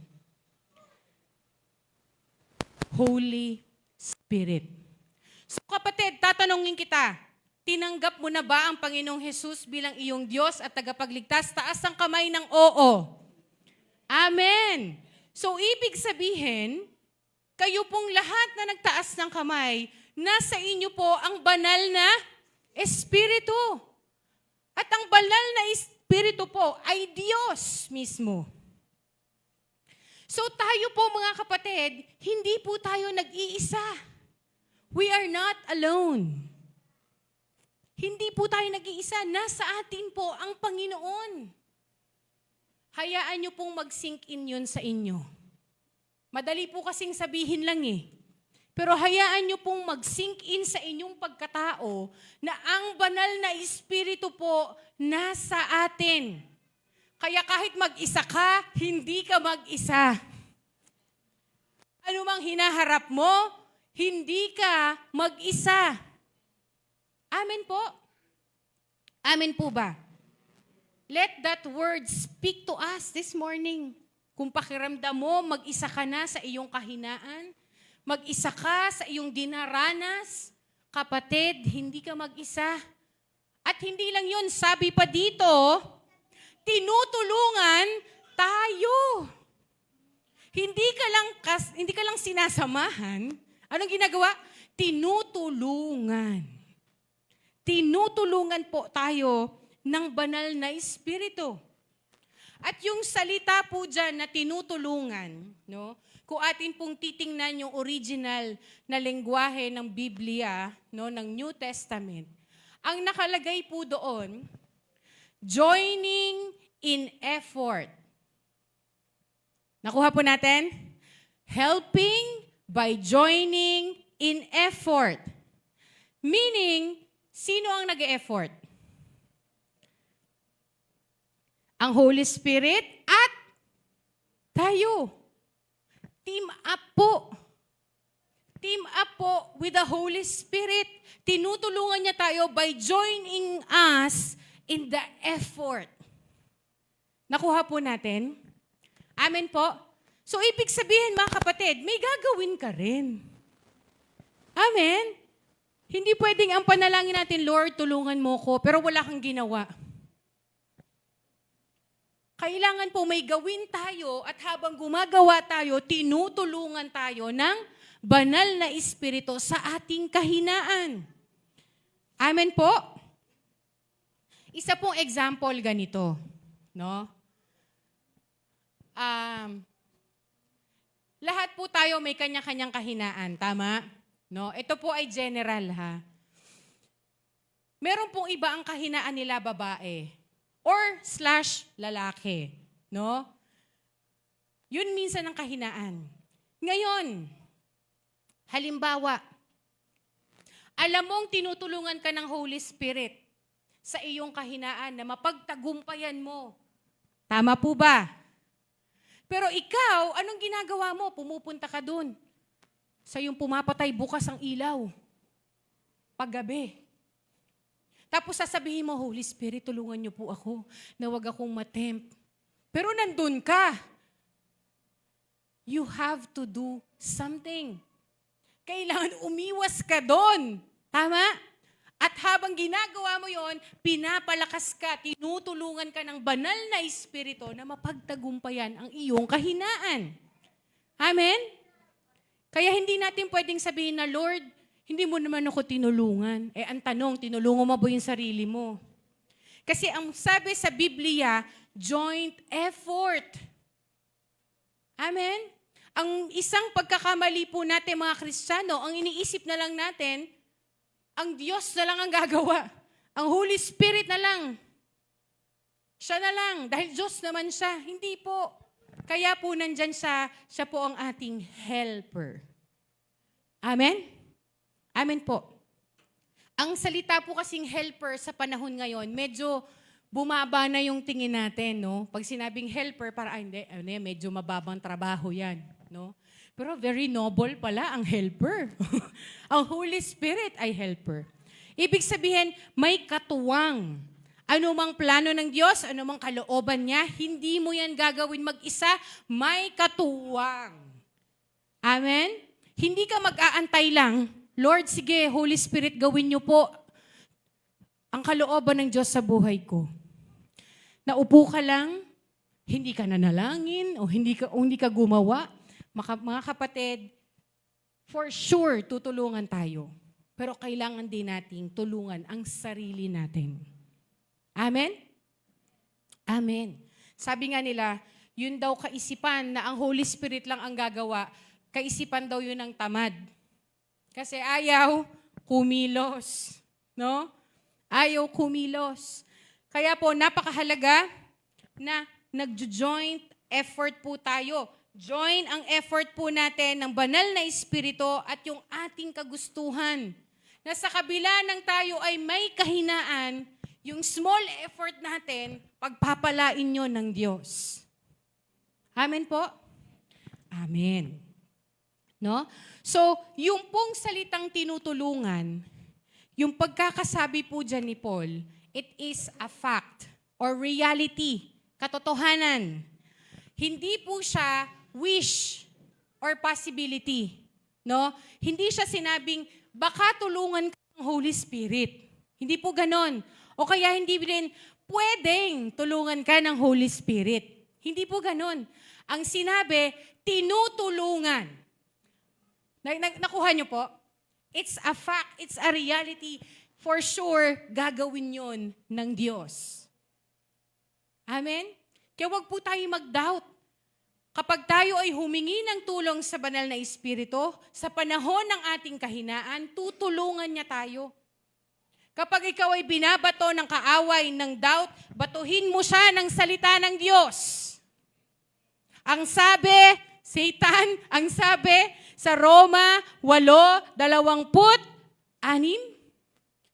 Holy Spirit. So kapatid, tatanungin kita, tinanggap mo na ba ang Panginoong Hesus bilang iyong Diyos at tagapagligtas? Taas ang kamay ng oo. Amen. So ibig sabihin, kayo pong lahat na nagtaas ng kamay, nasa inyo po ang banal na Espiritu. At ang banal na Espiritu po ay Diyos mismo. So tayo po mga kapatid, hindi po tayo nag-iisa. We are not alone. Hindi po tayo nag-iisa. Nasa atin po ang Panginoon. Hayaan niyo pong mag-sink in yun sa inyo. Madali po kasing sabihin lang eh. Pero hayaan niyo pong mag-sink in sa inyong pagkatao na ang banal na Espiritu po nasa atin. Kaya kahit mag-isa ka, hindi ka mag-isa. Ano mang hinaharap mo, hindi ka mag-isa. Amen po? Amen po ba? Let that word speak to us this morning. Kung pakiramdam mo, mag-isa ka na sa iyong kahinaan, mag-isa ka sa iyong dinaranas, kapatid, hindi ka mag-isa. At hindi lang yun, sabi pa dito, tinutulungan tayo. Hindi ka lang sinasamahan. Anong ginagawa? Tinutulungan. Tinutulungan po tayo ng banal na Espiritu. At yung salita po dyan na tinutulungan, no? Kung atin pong titingnan yung original na lengguwahe ng Biblia, no, ng New Testament, ang nakalagay po doon, joining in effort. Nakuha po natin? Helping by joining in effort. Meaning, sino ang nag-e-effort? Ang Holy Spirit at tayo. Team up po. Team up po with the Holy Spirit. Tinutulungan niya tayo by joining us in the effort. Nakuha po natin? Amen po? So, ibig sabihin mga kapatid, may gagawin ka rin. Amen? Hindi pwedeng ang panalangin natin, Lord, tulungan mo ko, pero wala kang ginawa. Kailangan po may gawin tayo at habang gumagawa tayo, tinutulungan tayo ng banal na espiritu sa ating kahinaan. Amen po? Isa pong example ganito, no? Lahat po tayo may kanya-kanyang kahinaan, tama? No? Ito po ay general ha. Meron pong iba ang kahinaan nila babae or / lalaki, no? Yun minsan ang kahinaan. Ngayon, halimbawa, alam mong tinutulungan ka ng Holy Spirit sa iyong kahinaan na mapagtagumpayan mo. Tama po ba? Pero ikaw, anong ginagawa mo? Pumupunta ka dun. Sa iyong pumapatay bukas ang ilaw. Paggabi. Tapos sasabihin mo, Holy Spirit, tulungan niyo po ako na wag akong matempt. Pero nandun ka. You have to do something. Kailangan umiwas ka doon. Tama? At habang ginagawa mo yon, pinapalakas ka, tinutulungan ka ng banal na espiritu na mapagtagumpayan ang iyong kahinaan. Amen? Kaya hindi natin pwedeng sabihin na, Lord, hindi mo naman ako tinulungan. Ang tanong, tinulungan mo ba yung sarili mo? Kasi ang sabi sa Biblia, joint effort. Amen? Ang isang pagkakamali po natin mga Kristiyano, ang iniisip na lang natin, ang Diyos na lang ang gagawa. Ang Holy Spirit na lang. Siya na lang. Dahil Diyos naman siya. Hindi po. Kaya po nandyan siya po ang ating helper. Amen? Amen po. Ang salita po kasing helper sa panahon ngayon, medyo bumaba na yung tingin natin, no? Pag sinabing helper, para hindi, medyo mababang trabaho yan, no? Pero very noble pala ang helper. Ang Holy Spirit ay helper. Ibig sabihin, may katuwang. Ano mang plano ng Diyos, ano mang kalooban niya, hindi mo yan gagawin mag-isa, may katuwang. Amen? Hindi ka mag-aantay lang, Lord, sige, Holy Spirit, gawin niyo po ang kalooban ng Diyos sa buhay ko. Naupo ka lang, hindi ka nanalangin, o hindi ka gumawa. Mga kapatid, for sure, tutulungan tayo. Pero kailangan din nating tulungan ang sarili natin. Amen? Amen. Sabi nga nila, yun daw kaisipan na ang Holy Spirit lang ang gagawa, kaisipan daw yun ng tamad. Kasi ayaw kumilos. No? Ayaw kumilos. Kaya po, napakahalaga na nag-joint effort po tayo. Join ang effort po natin ng banal na espiritu at yung ating kagustuhan. Na sa kabila ng tayo ay may kahinaan, yung small effort natin, pagpapalain nyo ng Diyos. Amen po? Amen. No? So, yung pong salitang tinutulungan, yung pagkakasabi po dyan ni Paul, it is a fact or reality, katotohanan. Hindi po siya wish or possibility. No? Hindi siya sinabing, baka tulungan ka ng Holy Spirit. Hindi po ganon. O kaya hindi din, pwedeng tulungan ka ng Holy Spirit. Hindi po ganon. Ang sinabi, tinutulungan. Nakuha niyo po? It's a fact, it's a reality. For sure, gagawin yon ng Diyos. Amen? Kaya wag po tayo mag-doubt. Kapag tayo ay humingi ng tulong sa banal na espiritu, sa panahon ng ating kahinaan, tutulungan niya tayo. Kapag ikaw ay binabato ng kaaway, ng doubt, batuhin mo siya ng salita ng Diyos. Ang sabi, Satan, ang sabi sa Roma 8:26,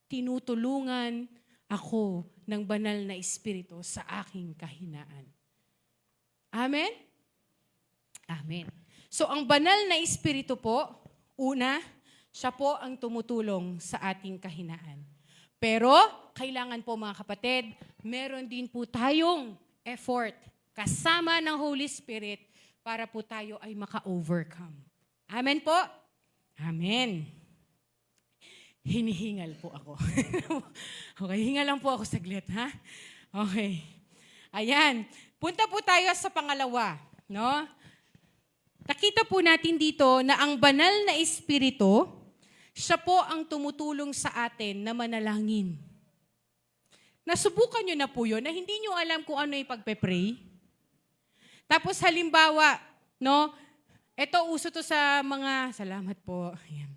tinutulungan ako ng banal na espiritu sa aking kahinaan. Amen? Amen. So ang banal na espiritu po, una, siya po ang tumutulong sa ating kahinaan. Pero, kailangan po mga kapatid, meron din po tayong effort kasama ng Holy Spirit para po tayo ay maka-overcome. Amen po? Amen. Hinihingal po ako. Okay, hingal lang po ako saglit, ha? Okay. Ayan. Punta po tayo sa pangalawa, no? Nakita po natin dito na ang banal na espiritu, siya po ang tumutulong sa atin na manalangin. Nasubukan nyo na po yun na hindi nyo alam kung ano yung pagpe-pray? Tapos halimbawa, no, ito uso to sa mga, salamat po, ayan.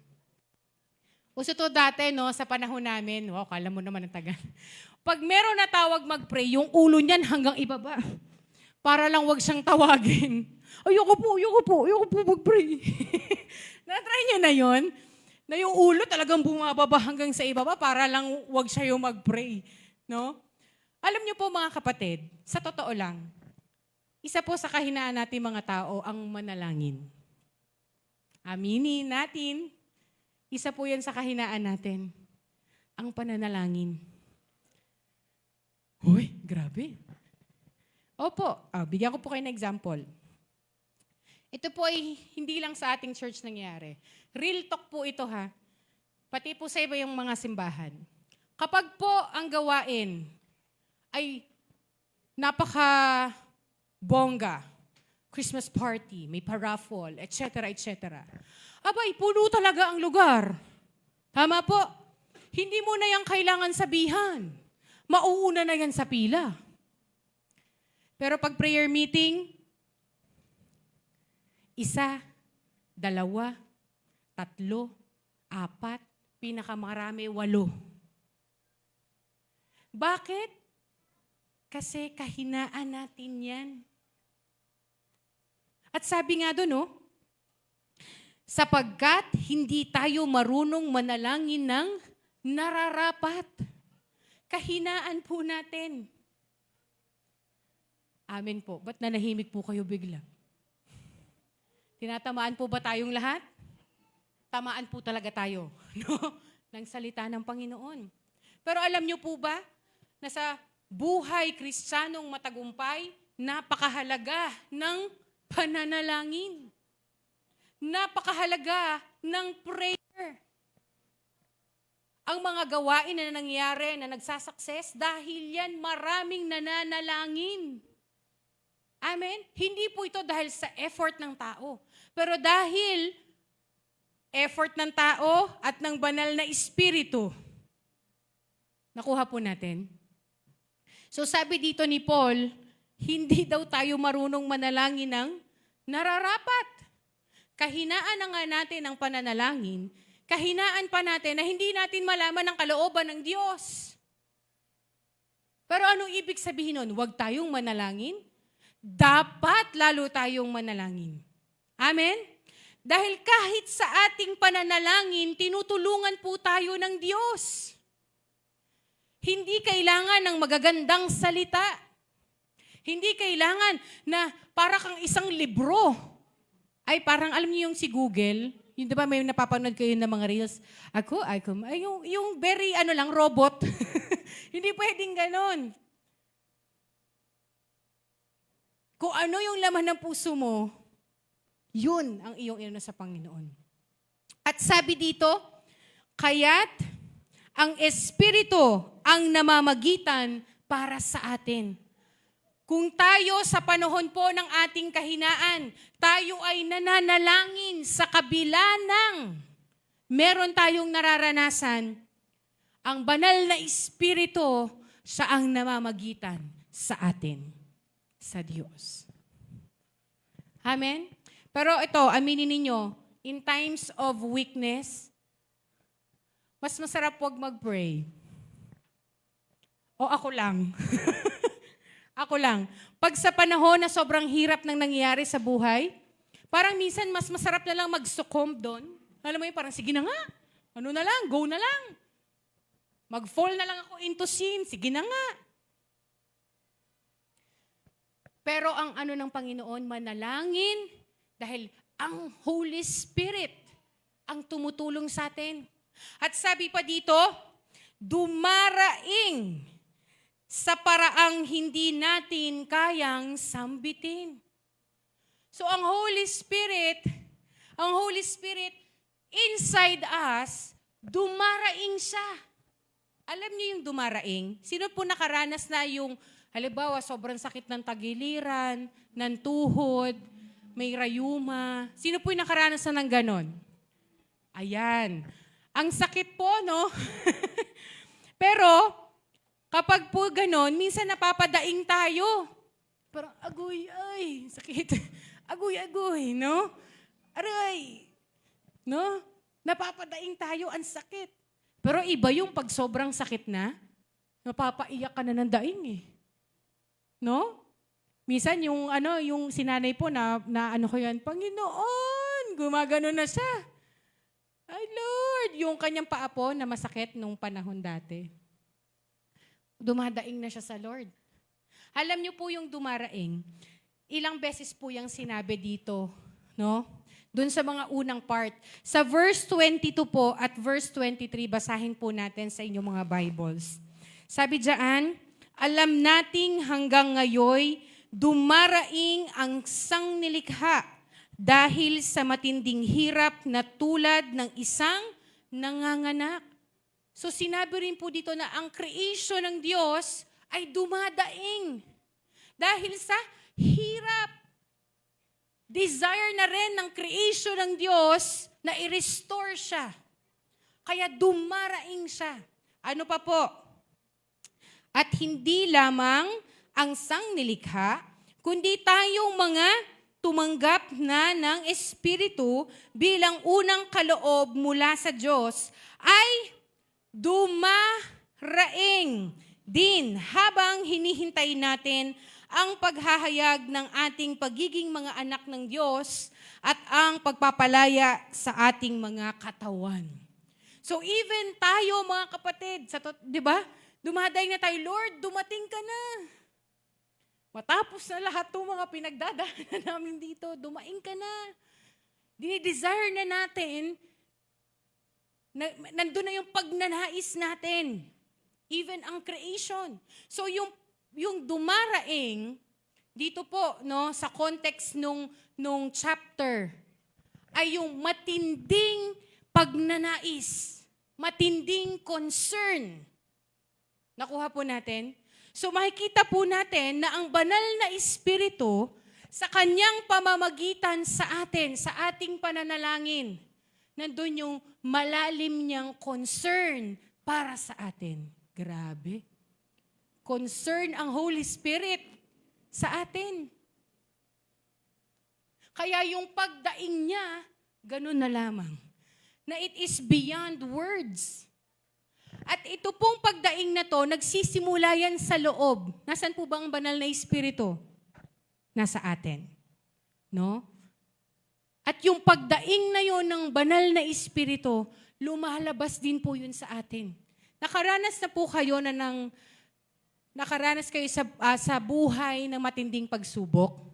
Uso to dati, no, sa panahon namin, wow, kala mo naman ang tagal. Pag meron na tawag mag-pray, yung ulo niyan hanggang ibaba. Para lang wag siyang tawagin. Ayoko po mag-pray. Na-try niyo na yon? Na yung ulo talagang bumababa hanggang sa ibaba para lang wag siya yung mag-pray. No? Alam niyo po mga kapatid, sa totoo lang, isa po sa kahinaan natin mga tao ang manalangin. Aminin natin, isa po yan sa kahinaan natin, ang pananalangin. Hoy, grabe. Opo, bigyan ko po kayo ng example. Ito po ay hindi lang sa ating church nangyayari. Real talk po ito ha. Pati po sa iba yung mga simbahan. Kapag po ang gawain ay napaka-bongga, Christmas party, may paraffol, etc., etc. Abay, puno talaga ang lugar. Tama po. Hindi mo na yan kailangan sabihan. Mauuna na yan sa pila. Pero pag prayer meeting, 1, 2, 3, 4, pinakamarami 8. Bakit? Kasi kahinaan natin yan. At sabi nga doon, no? Sapagkat hindi tayo marunong manalangin ng nararapat. Kahinaan po natin. Amen po. Ba't nanahimik po kayo bigla? Tinatamaan po ba tayong lahat? Tamaan po talaga tayo, no? Ng salita ng Panginoon. Pero alam niyo po ba na sa buhay Kristiyanong matagumpay, napakahalaga ng pananalangin. Napakahalaga ng prayer. Ang mga gawain na nangyayari na nagsasucess dahil yan maraming nananalangin. Amen? Hindi po ito dahil sa effort ng tao. Pero dahil effort ng tao at ng banal na espiritu, nakuha po natin. So sabi dito ni Paul, hindi daw tayo marunong manalangin ng nararapat. Kahinaan na nga natin ang pananalangin, kahinaan pa natin na hindi natin malaman ang kalooban ng Diyos. Pero anong ibig sabihin nun? Huwag tayong manalangin? Dapat lalo tayong manalangin. Amen? Dahil kahit sa ating pananalangin, tinutulungan po tayo ng Diyos. Hindi kailangan ng magagandang salita. Hindi kailangan na para kang isang libro. Ay, parang alam niyo yung si Google, yung di ba may napapanood kayo ng mga reels, yung very robot. Hindi pwedeng ganon. Kung ano yung laman ng puso mo, yun ang iyong inano sa Panginoon. At sabi dito, kaya't ang Espiritu ang namamagitan para sa atin. Kung tayo sa panahon po ng ating kahinaan, tayo ay nananalangin sa kabila ng meron tayong nararanasan, ang banal na Espiritu, siya ang namamagitan sa atin, sa Diyos. Amen? Pero ito, aminin ninyo, in times of weakness, mas masarap wag mag-pray. O ako lang. Ako lang. Pag sa panahon na sobrang hirap nang nangyayari sa buhay, parang minsan mas masarap na lang mag-succumb doon. Alam mo yun, parang sige na nga. Ano na lang, go na lang. Mag-fall na lang ako into sin, sige na nga. Pero ang ano ng Panginoon, manalangin dahil ang Holy Spirit ang tumutulong sa atin. At sabi pa dito, dumaraing sa paraang hindi natin kayang sambitin. So ang Holy Spirit inside us, dumaraing siya. Alam niyo yung dumaraing? Sino po nakaranas na yung Halimbawa, sobrang sakit ng tagiliran, ng tuhod, may rayuma. Sino po yung nakaranasan ng ganon? Ayan. Ang sakit po, no? Pero, kapag po ganon, minsan napapadaing tayo. Parang, agoy, ay, sakit. Agoy, agoy, no? Aray, no? Napapadaing tayo, ang sakit. Pero iba yung pag sobrang sakit na, napapaiyak ka na ng daing eh. No? Minsan yung sinanay po na ano ko yan, Panginoon, gumagano na siya. Ay Lord, yung kanyang paa po na masakit nung panahon dati. Dumadaing na siya sa Lord. Alam niyo po yung dumaraing, ilang beses po yung sinabi dito, no? Doon sa mga unang part. Sa verse 22 po at verse 23, basahin po natin sa inyong mga Bibles. Sabi diyan, alam nating hanggang ngayon, dumaraing ang sangnilikha dahil sa matinding hirap na tulad ng isang nanganganak. So sinabi rin po dito na ang creation ng Diyos ay dumadaing dahil sa hirap. Desire na rin ng creation ng Diyos na i-restore siya. Kaya dumaraing siya. Ano pa po? At hindi lamang ang sangnilikha, kundi tayong mga tumanggap na ng Espiritu bilang unang kaloob mula sa Diyos ay dumaraing din habang hinihintay natin ang paghahayag ng ating pagiging mga anak ng Diyos at ang pagpapalaya sa ating mga katawan. So even tayo mga kapatid, di ba? Dumadaing na tayo, Lord, dumating ka na. Matapos na lahat itong mga pinagdadaanan namin dito, dumaing ka na. Dinidesire na natin, nandun na yung pagnanais natin. Even ang creation. So yung dumaraing, dito po, no, sa context nung chapter, ay yung matinding pagnanais, matinding concern. Nakuha po natin? So makikita po natin na ang banal na Espiritu sa kanyang pamamagitan sa atin, sa ating pananalangin, nandun yung malalim niyang concern para sa atin. Grabe. Concern ang Holy Spirit sa atin. Kaya yung pagdaing niya, ganun na lamang. Na it is beyond words. At ito pong pagdaing na to, nagsisimula yan sa loob. Nasaan po ba ang banal na Espiritu? Nasa atin. No? At yung pagdaing na yon ng banal na Espiritu, lumalabas din po yun sa atin. Nakaranas na po kayo nakaranas kayo sa buhay ng matinding pagsubok.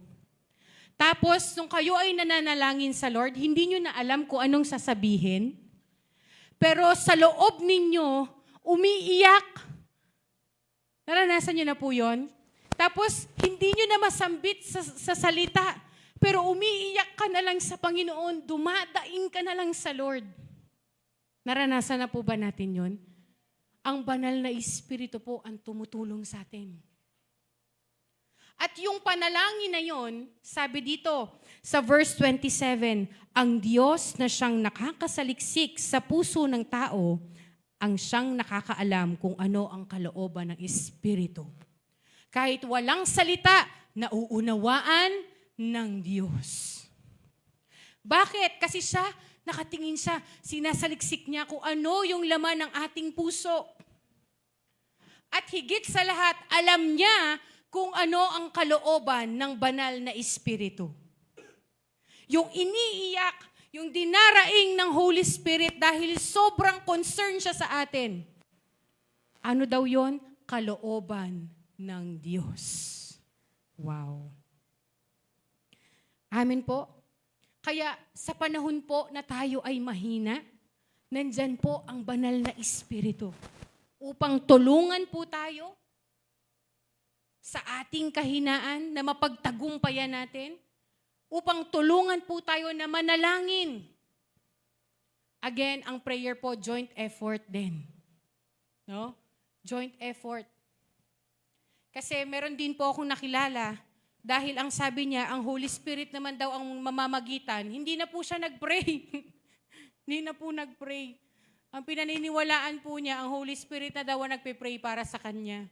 Tapos, nung kayo ay nananalangin sa Lord, hindi nyo na alam kung anong sasabihin. Pero sa loob ninyo, umiiyak. Naranasan nyo na po yun? Tapos, hindi nyo na masambit sa salita. Pero umiiyak ka na lang sa Panginoon, dumadaing ka na lang sa Lord. Naranasan na po ba natin yun? Ang banal na Espiritu po ang tumutulong sa atin. At yung panalangin na yon, sabi dito sa verse 27, ang Diyos na siyang nakakasaliksik sa puso ng tao, ang siyang nakakaalam kung ano ang kalooban ng Espiritu. Kahit walang salita, nauunawaan ng Diyos. Bakit? Kasi nakatingin siya, sinasaliksik niya kung ano yung laman ng ating puso. At higit sa lahat, alam niya kung ano ang kalooban ng banal na Espiritu. Yung iniiyak, yung dinaraing ng Holy Spirit dahil sobrang concern siya sa atin. Ano daw yon? Kalooban ng Diyos. Wow. Amen po. Kaya sa panahon po na tayo ay mahina, nandyan po ang banal na Espiritu upang tulungan po tayo sa ating kahinaan na mapagtagumpayan natin, upang tulungan po tayo na manalangin. Again, ang prayer po, joint effort din. No? Joint effort. Kasi meron din po akong nakilala, dahil ang sabi niya, ang Holy Spirit naman daw ang mamamagitan, hindi na po siya nag-pray. Hindi na po nag-pray. Ang pinaniniwalaan po niya, ang Holy Spirit na daw ang nagpe-pray para sa kanya.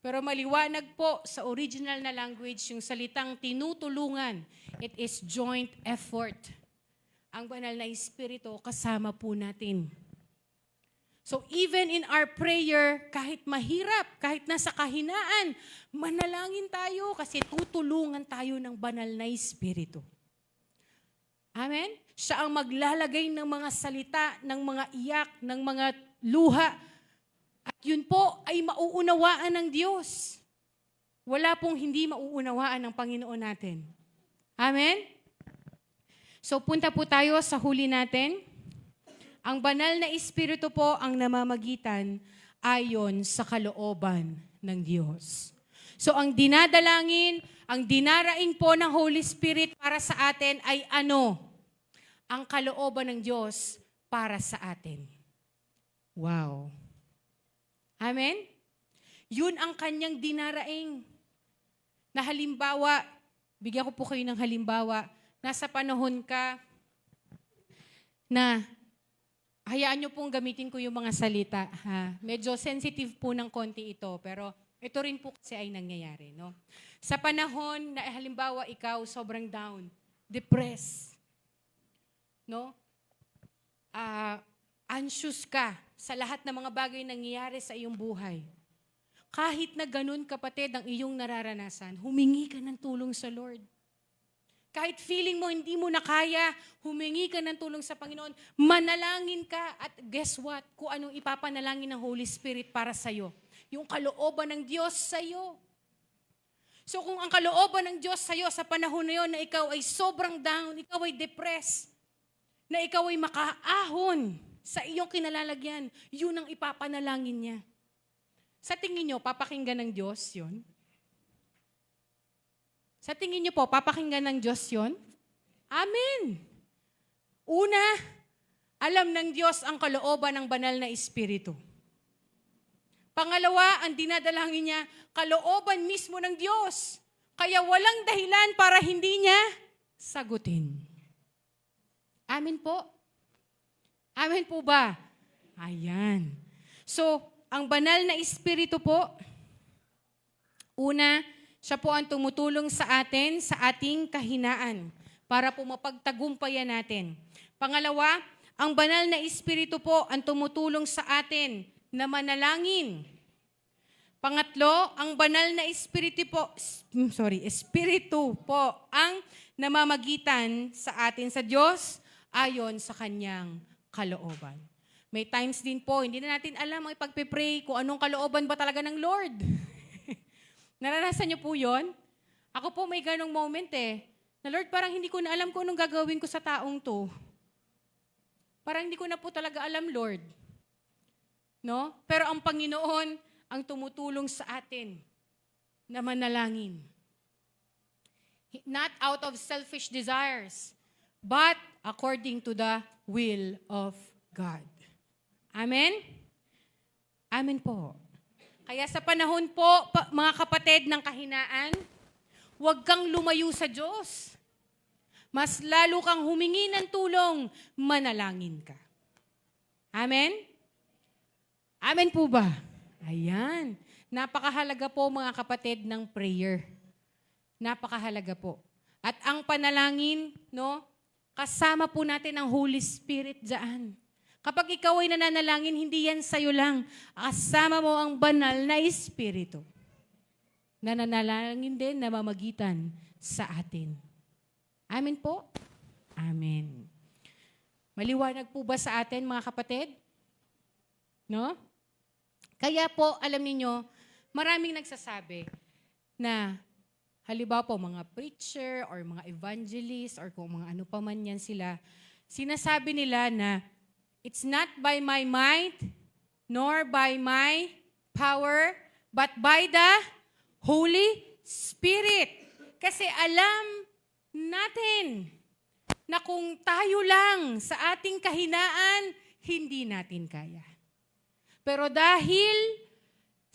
Pero maliwanag po sa original na language, yung salitang tinutulungan, it is joint effort. Ang banal na Espiritu kasama po natin. So even in our prayer, kahit mahirap, kahit nasa kahinaan, manalangin tayo kasi tutulungan tayo ng banal na Espiritu. Amen? Siya ang maglalagay ng mga salita, ng mga iyak, ng mga luha. At yun po ay mauunawaan ng Diyos. Wala pong hindi mauunawaan ng Panginoon natin. Amen? So punta po tayo sa huli natin. Ang banal na Espiritu po ang namamagitan ayon sa kalooban ng Diyos. So ang dinadalangin, ang dinaraing po ng Holy Spirit para sa atin ay ano? Ang kalooban ng Diyos para sa atin. Wow. Amen? Yun ang kanyang dinaraing. Na halimbawa, bigyan ko po kayo ng halimbawa, nasa panahon ka na hayaan nyo pong gamitin ko yung mga salita. Ha? Medyo sensitive po ng konti ito, pero ito rin po kasi ay nangyayari. No? Sa panahon na halimbawa ikaw sobrang down, depressed, no? Anxious ka sa lahat ng mga bagay na nangyayari sa iyong buhay. Kahit na ganun, kapatid, ang iyong nararanasan, humingi ka ng tulong sa Lord. Kahit feeling mo hindi mo na kaya, humingi ka ng tulong sa Panginoon, manalangin ka at guess what? Kung anong ipapanalangin ng Holy Spirit para sa'yo. Yung kalooban ng Diyos sa'yo. So kung ang kalooban ng Diyos sa'yo sa panahon na yun na ikaw ay sobrang down, ikaw ay depressed, na ikaw ay makaahon sa iyong kinalalagyan, yun ang ipapanalangin niya. Sa tingin niyo, papakinggan ng Diyos yun? Sa tingin niyo po, papakinggan ng Diyos yun? Amen! Una, alam ng Diyos ang kalooban ng banal na Espiritu. Pangalawa, ang dinadalangin niya, kalooban mismo ng Diyos. Kaya walang dahilan para hindi niya sagutin. Amen po? Amen po ba? Ayan. So, ang banal na Espiritu po, una, siya po ang tumutulong sa atin sa ating kahinaan para po mapagtagumpayan natin. Pangalawa, ang banal na Espiritu po ang tumutulong sa atin na manalangin. Pangatlo, ang banal na Espiritu po ang namamagitan sa atin sa Diyos ayon sa kanyang kalooban. May times din po, hindi na natin alam ang ipagpipray kung anong kalooban ba talaga ng Lord. Naranasan niyo po yon? Ako po may ganong moment na Lord, parang hindi ko na alam kung anong gagawin ko sa taong to. Parang hindi ko na po talaga alam, Lord. No? Pero ang Panginoon ang tumutulong sa atin na manalangin. Not out of selfish desires, but according to the will of God. Amen? Amen po. Kaya sa panahon po, mga kapatid ng kahinaan, huwag kang lumayo sa Diyos. Mas lalo kang humingi ng tulong, manalangin ka. Amen? Amen po ba? Ayan. Napakahalaga po mga kapatid ng prayer. Napakahalaga po. At ang panalangin, no, kasama po natin ang Holy Spirit dyan. Kapag ikaw ay nananalangin, hindi yan sa'yo lang. Kasama mo ang banal na Espiritu. Nananalangin din, namamagitan sa atin. Amen po? Amen. Maliwanag po ba sa atin, mga kapatid? No? Kaya po, alam niyo, maraming nagsasabi na halimbawa po, mga preacher or mga evangelist or kung mga ano pa man yan sila, sinasabi nila na it's not by my might nor by my power, but by the Holy Spirit. Kasi alam natin na kung tayo lang sa ating kahinaan, hindi natin kaya. Pero dahil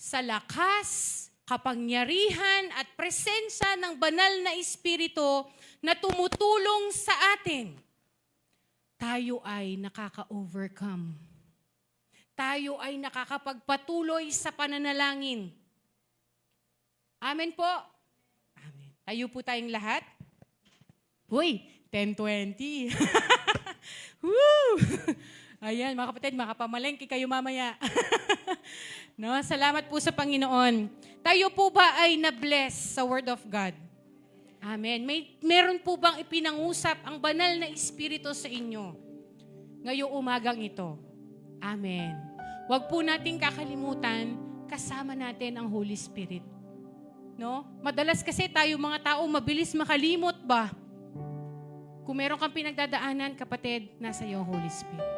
sa lakas, kapangyarihan at presensya ng banal na Espiritu na tumutulong sa atin, tayo ay nakaka-overcome. Tayo ay nakakapagpatuloy sa pananalangin. Amen po. Amen. Tayo po tayong lahat. Uy, 10:20. Woo! Ayan, mga kapatid, makapamalengke kayo mamaya. No, salamat po sa Panginoon. Tayo po ba ay na-bless sa Word of God? Amen. Meron po bang ipinangusap ang banal na Espiritu sa inyo ngayong umagang ito? Amen. Huwag po nating kakalimutan, kasama natin ang Holy Spirit. No? Madalas kasi tayo mga tao mabilis makalimot ba? Kung meron kang pinagdadaanan, kapatid, nasa iyo ang Holy Spirit.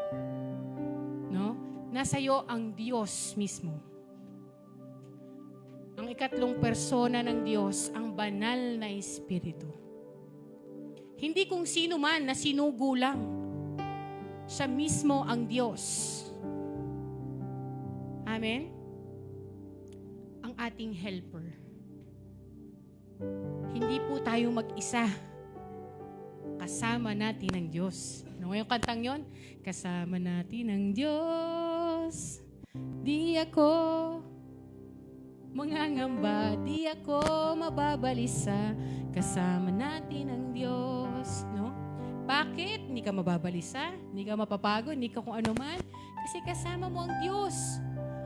No? Nasa iyo ang Diyos mismo. Ang ikatlong persona ng Diyos, ang banal na Espiritu. Hindi kung sino man na sinugo lang. Siya mismo ang Diyos. Amen? Ang ating helper. Hindi po tayo mag-isa. Kasama natin ang Diyos. Ano yung kantang yon? Kasama natin ang Diyos. Di ako mangangamba, di ako mababalisa. Kasama natin ang Diyos. No? Bakit? Hindi ka mababalisa, hindi ka mapapagod, hindi ka kung ano man. Kasi kasama mo ang Diyos.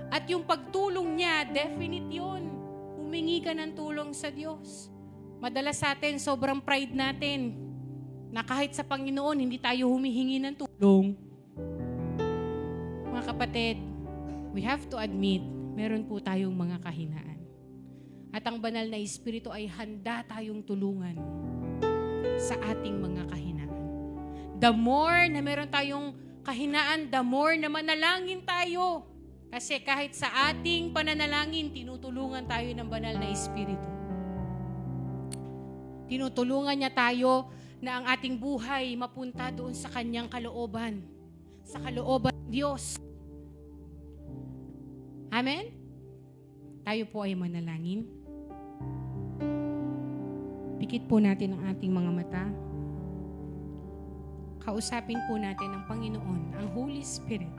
At yung pagtulong niya, definite yun. Humingi ka ng tulong sa Diyos. Madalas sa atin, sobrang pride natin na kahit sa Panginoon, hindi tayo humihingi ng tulong. Mga kapatid, we have to admit, meron po tayong mga kahinaan. At ang banal na Espiritu ay handa tayong tulungan sa ating mga kahinaan. The more na meron tayong kahinaan, the more na manalangin tayo. Kasi kahit sa ating pananalangin, tinutulungan tayo ng banal na Espiritu. Tinutulungan niya tayo na ang ating buhay mapunta doon sa kanyang kalooban. Sa kalooban ng Diyos. Amen? Tayo po ay manalangin. Pikit po natin ang ating mga mata. Kausapin po natin ang Panginoon, ang Holy Spirit.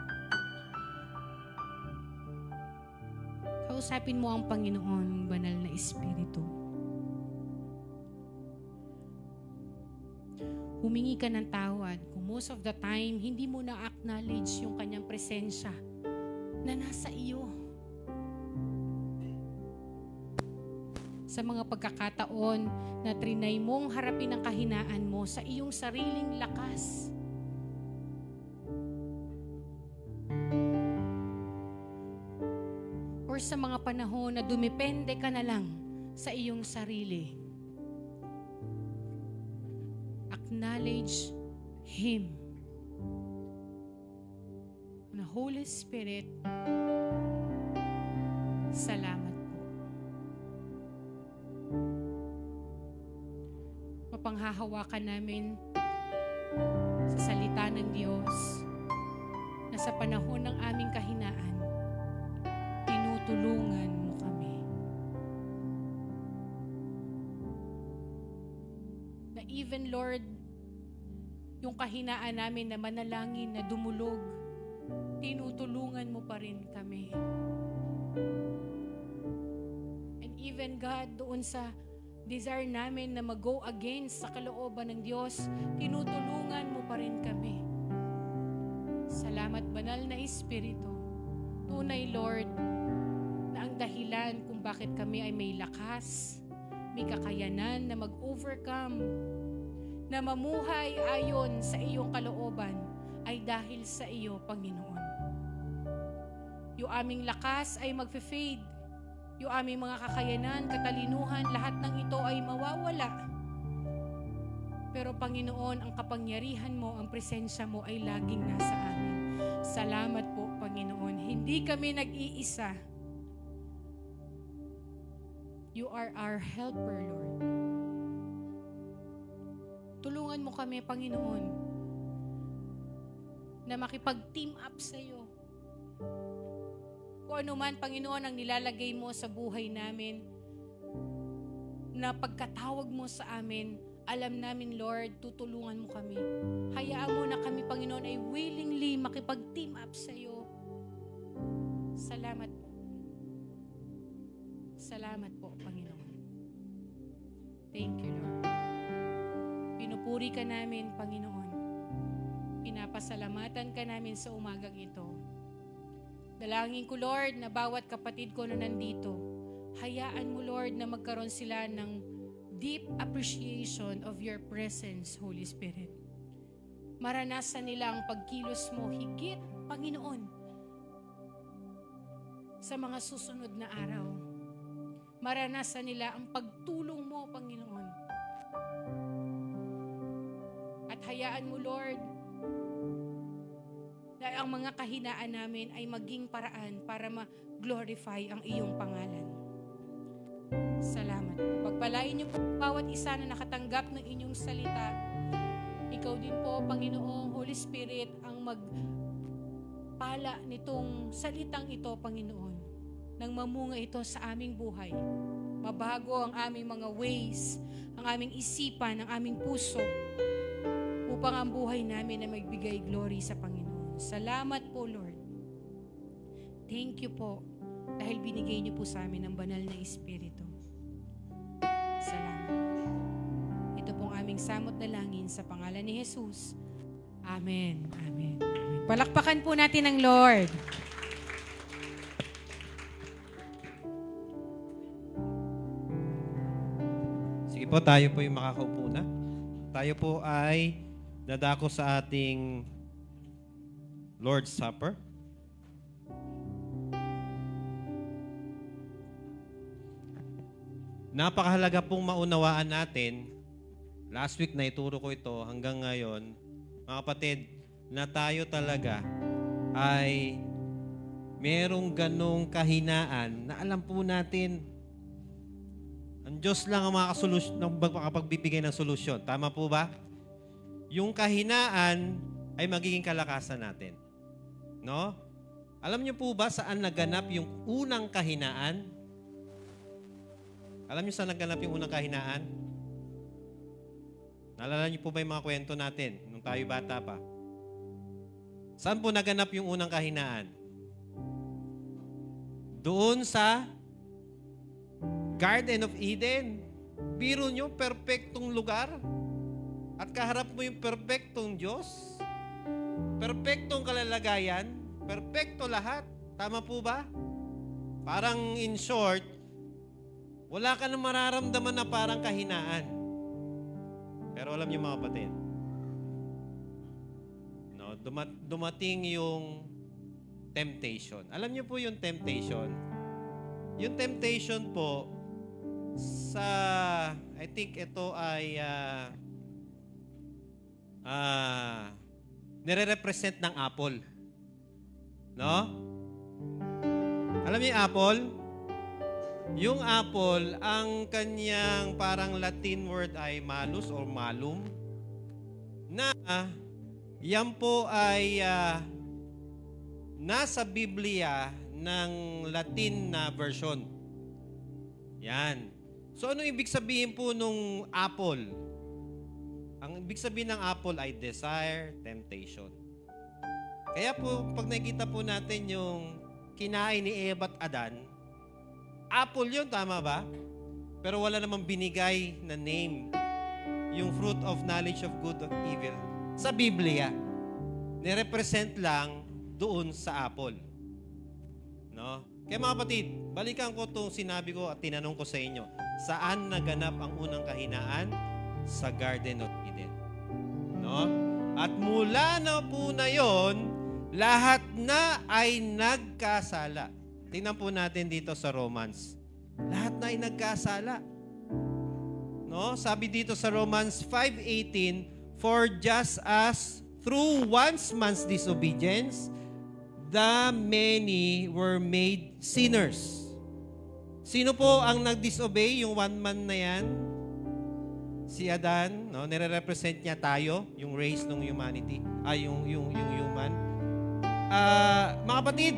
Kausapin mo ang Panginoon, banal na Espiritu. Humingi ka ng tawad kung most of the time, hindi mo na-acknowledge yung kanyang presensya na nasa iyo. Sa mga pagkakataon na trinay mong harapin ang kahinaan mo sa iyong sariling lakas. Or sa mga panahon na dumepende ka na lang sa iyong sarili. Acknowledge Him. The Holy Spirit, salamat po. Mapanghahawakan namin sa salita ng Diyos na sa panahon ng aming kahinaan, tinutulungan mo kami. Na even, Lord, yung kahinaan namin na manalangin na dumulog, tinutulungan mo pa rin kami. And even, God, doon sa desire namin na mag-go against sa kalooban ng Diyos, tinutulungan mo pa rin kami. Salamat, banal na Espiritu. Tunay, Lord, na ang dahilan kung bakit kami ay may lakas, may kakayanan na mag-overcome, na mamuhay ayon sa iyong kalooban, ay dahil sa iyo, Panginoon. Yung aming lakas ay magfe-fade. Yung aming mga kakayanan, katalinuhan, lahat ng ito ay mawawala. Pero Panginoon, ang kapangyarihan mo, ang presensya mo ay laging nasa amin. Salamat po, Panginoon. Hindi kami nag-iisa. You are our helper, Lord. Tulungan mo kami, Panginoon, na makipag-team up sa iyo. Kung ano man, Panginoon, ang nilalagay mo sa buhay namin, na pagkatawag mo sa amin, alam namin, Lord, tutulungan mo kami. Hayaan mo na kami, Panginoon, ay willingly makipag-team up sa iyo. Salamat po. Salamat po, Panginoon. Thank you, Lord. Pinupuri ka namin, Panginoon. Pinapasalamatan ka namin sa umagang ito. Dalangin ko, Lord, na bawat kapatid ko na nandito, hayaan mo, Lord, na magkaroon sila ng deep appreciation of your presence, Holy Spirit. Maranasan nila ang pagkilos mo higit, Panginoon, sa mga susunod na araw. Maranasan nila ang pagtulong mo, Panginoon. At hayaan mo, Lord, na ang mga kahinaan namin ay maging paraan para ma-glorify ang iyong pangalan. Salamat. Pagpalain niyo po bawat isa na nakatanggap ng inyong salita. Ikaw din po, Panginoong Holy Spirit, ang magpala nitong salitang ito, Panginoon, nang mamunga ito sa aming buhay. Mabago ang aming mga ways, ang aming isipan, ang aming puso, upang ang buhay namin ay magbigay glory sa Panginoon. Salamat po, Lord. Thank you po, dahil binigay niyo po sa amin ang banal na Espiritu. Salamat. Ito pong aming samot na langin sa pangalan ni Jesus. Amen. Amen. Amen. Palakpakan po natin ang Lord. Sige po, tayo po yung makakaupo na. Tayo po ay dadako sa ating Lord's Supper. Napakahalaga pong maunawaan natin, last week na ituro ko ito hanggang ngayon, mga kapatid, na tayo talaga ay merong ganong kahinaan na alam po natin, ang Diyos lang ang makapagbibigay ng solusyon. Tama po ba? Yung kahinaan ay magiging kalakasan natin. No? Alam niyo po ba saan naganap yung unang kahinaan? Alam niyo saan naganap yung unang kahinaan? Naalala niyo po ba yung mga kwento natin nung tayo bata pa? Saan po naganap yung unang kahinaan? Doon sa Garden of Eden. Biro niyo, perpektong lugar. At kaharap mo yung perpektong Diyos. Perpektong kalalagayan. Perpekto lahat. Tama po ba? Parang in short, wala ka nang mararamdaman na parang kahinaan. Pero alam niyo mga kapatid, no, dumating yung temptation. Alam niyo po yung temptation? Yung temptation po, I think ito ay nire-represent ng apple. No? Alam niyo yung apple? Yung apple, ang kanyang parang Latin word ay malus or malum, na yan po ay nasa Biblia ng Latin na version. Yan. So, ano ibig sabihin po nung apple? Ang ibig sabihin ng apple ay desire, temptation. Kaya po, pag nakikita po natin yung kinain ni Eva at Adan, apple yun, tama ba? Pero wala namang binigay na name, yung fruit of knowledge of good and evil, sa Biblia. Nirepresent lang doon sa apple. No? Kaya mga kapatid, balikan ko itong sinabi ko at tinanong ko sa inyo. Saan naganap ang unang kahinaan? Sa Garden of Eden. No? At mula na po na yon, lahat na ay nagkasala. Tingnan po natin dito sa Romans. Lahat na ay nagkasala. No? Sabi dito sa Romans 5:18, for just as through one man's disobedience, the many were made sinners. Sino po ang nag-disobey? Yung one man na yan? Si Adan, no? Nire-represent niya tayo, yung race ng humanity, yung human. Mga kapatid,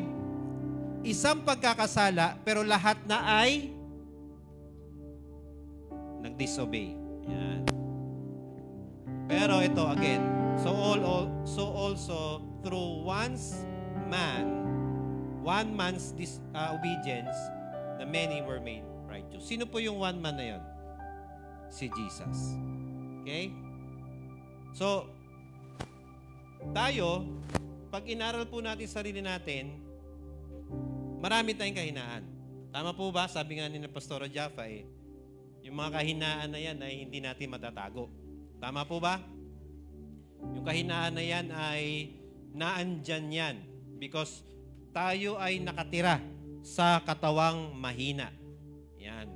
isang pagkakasala, pero lahat na ay nag-disobey. Yan. Pero ito again, so also through one man's obedience, the many were made righteous. Sino po yung one man na yon? Si Jesus. Okay? So, tayo, pag inaral po natin sarili natin, marami tayong kahinaan. Tama po ba? Sabi nga ni Pastora Jaffa, yung mga kahinaan na yan ay hindi natin matatago. Tama po ba? Yung kahinaan na yan ay naandyan yan because tayo ay nakatira sa katawang mahina. Yan.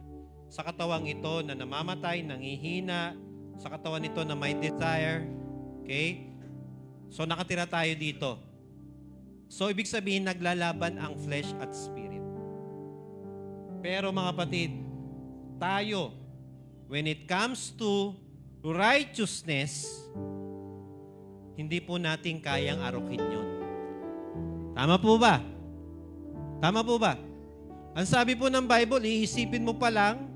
Sa katawang ito na namamatay, nangihina, sa katawan ito na may desire. Okay? So nakatira tayo dito. So ibig sabihin naglalaban ang flesh at spirit. Pero mga kapatid, tayo, when it comes to righteousness, hindi po natin kayang arukin yun. Tama po ba? Tama po ba? Ang sabi po ng Bible, iisipin mo pa lang,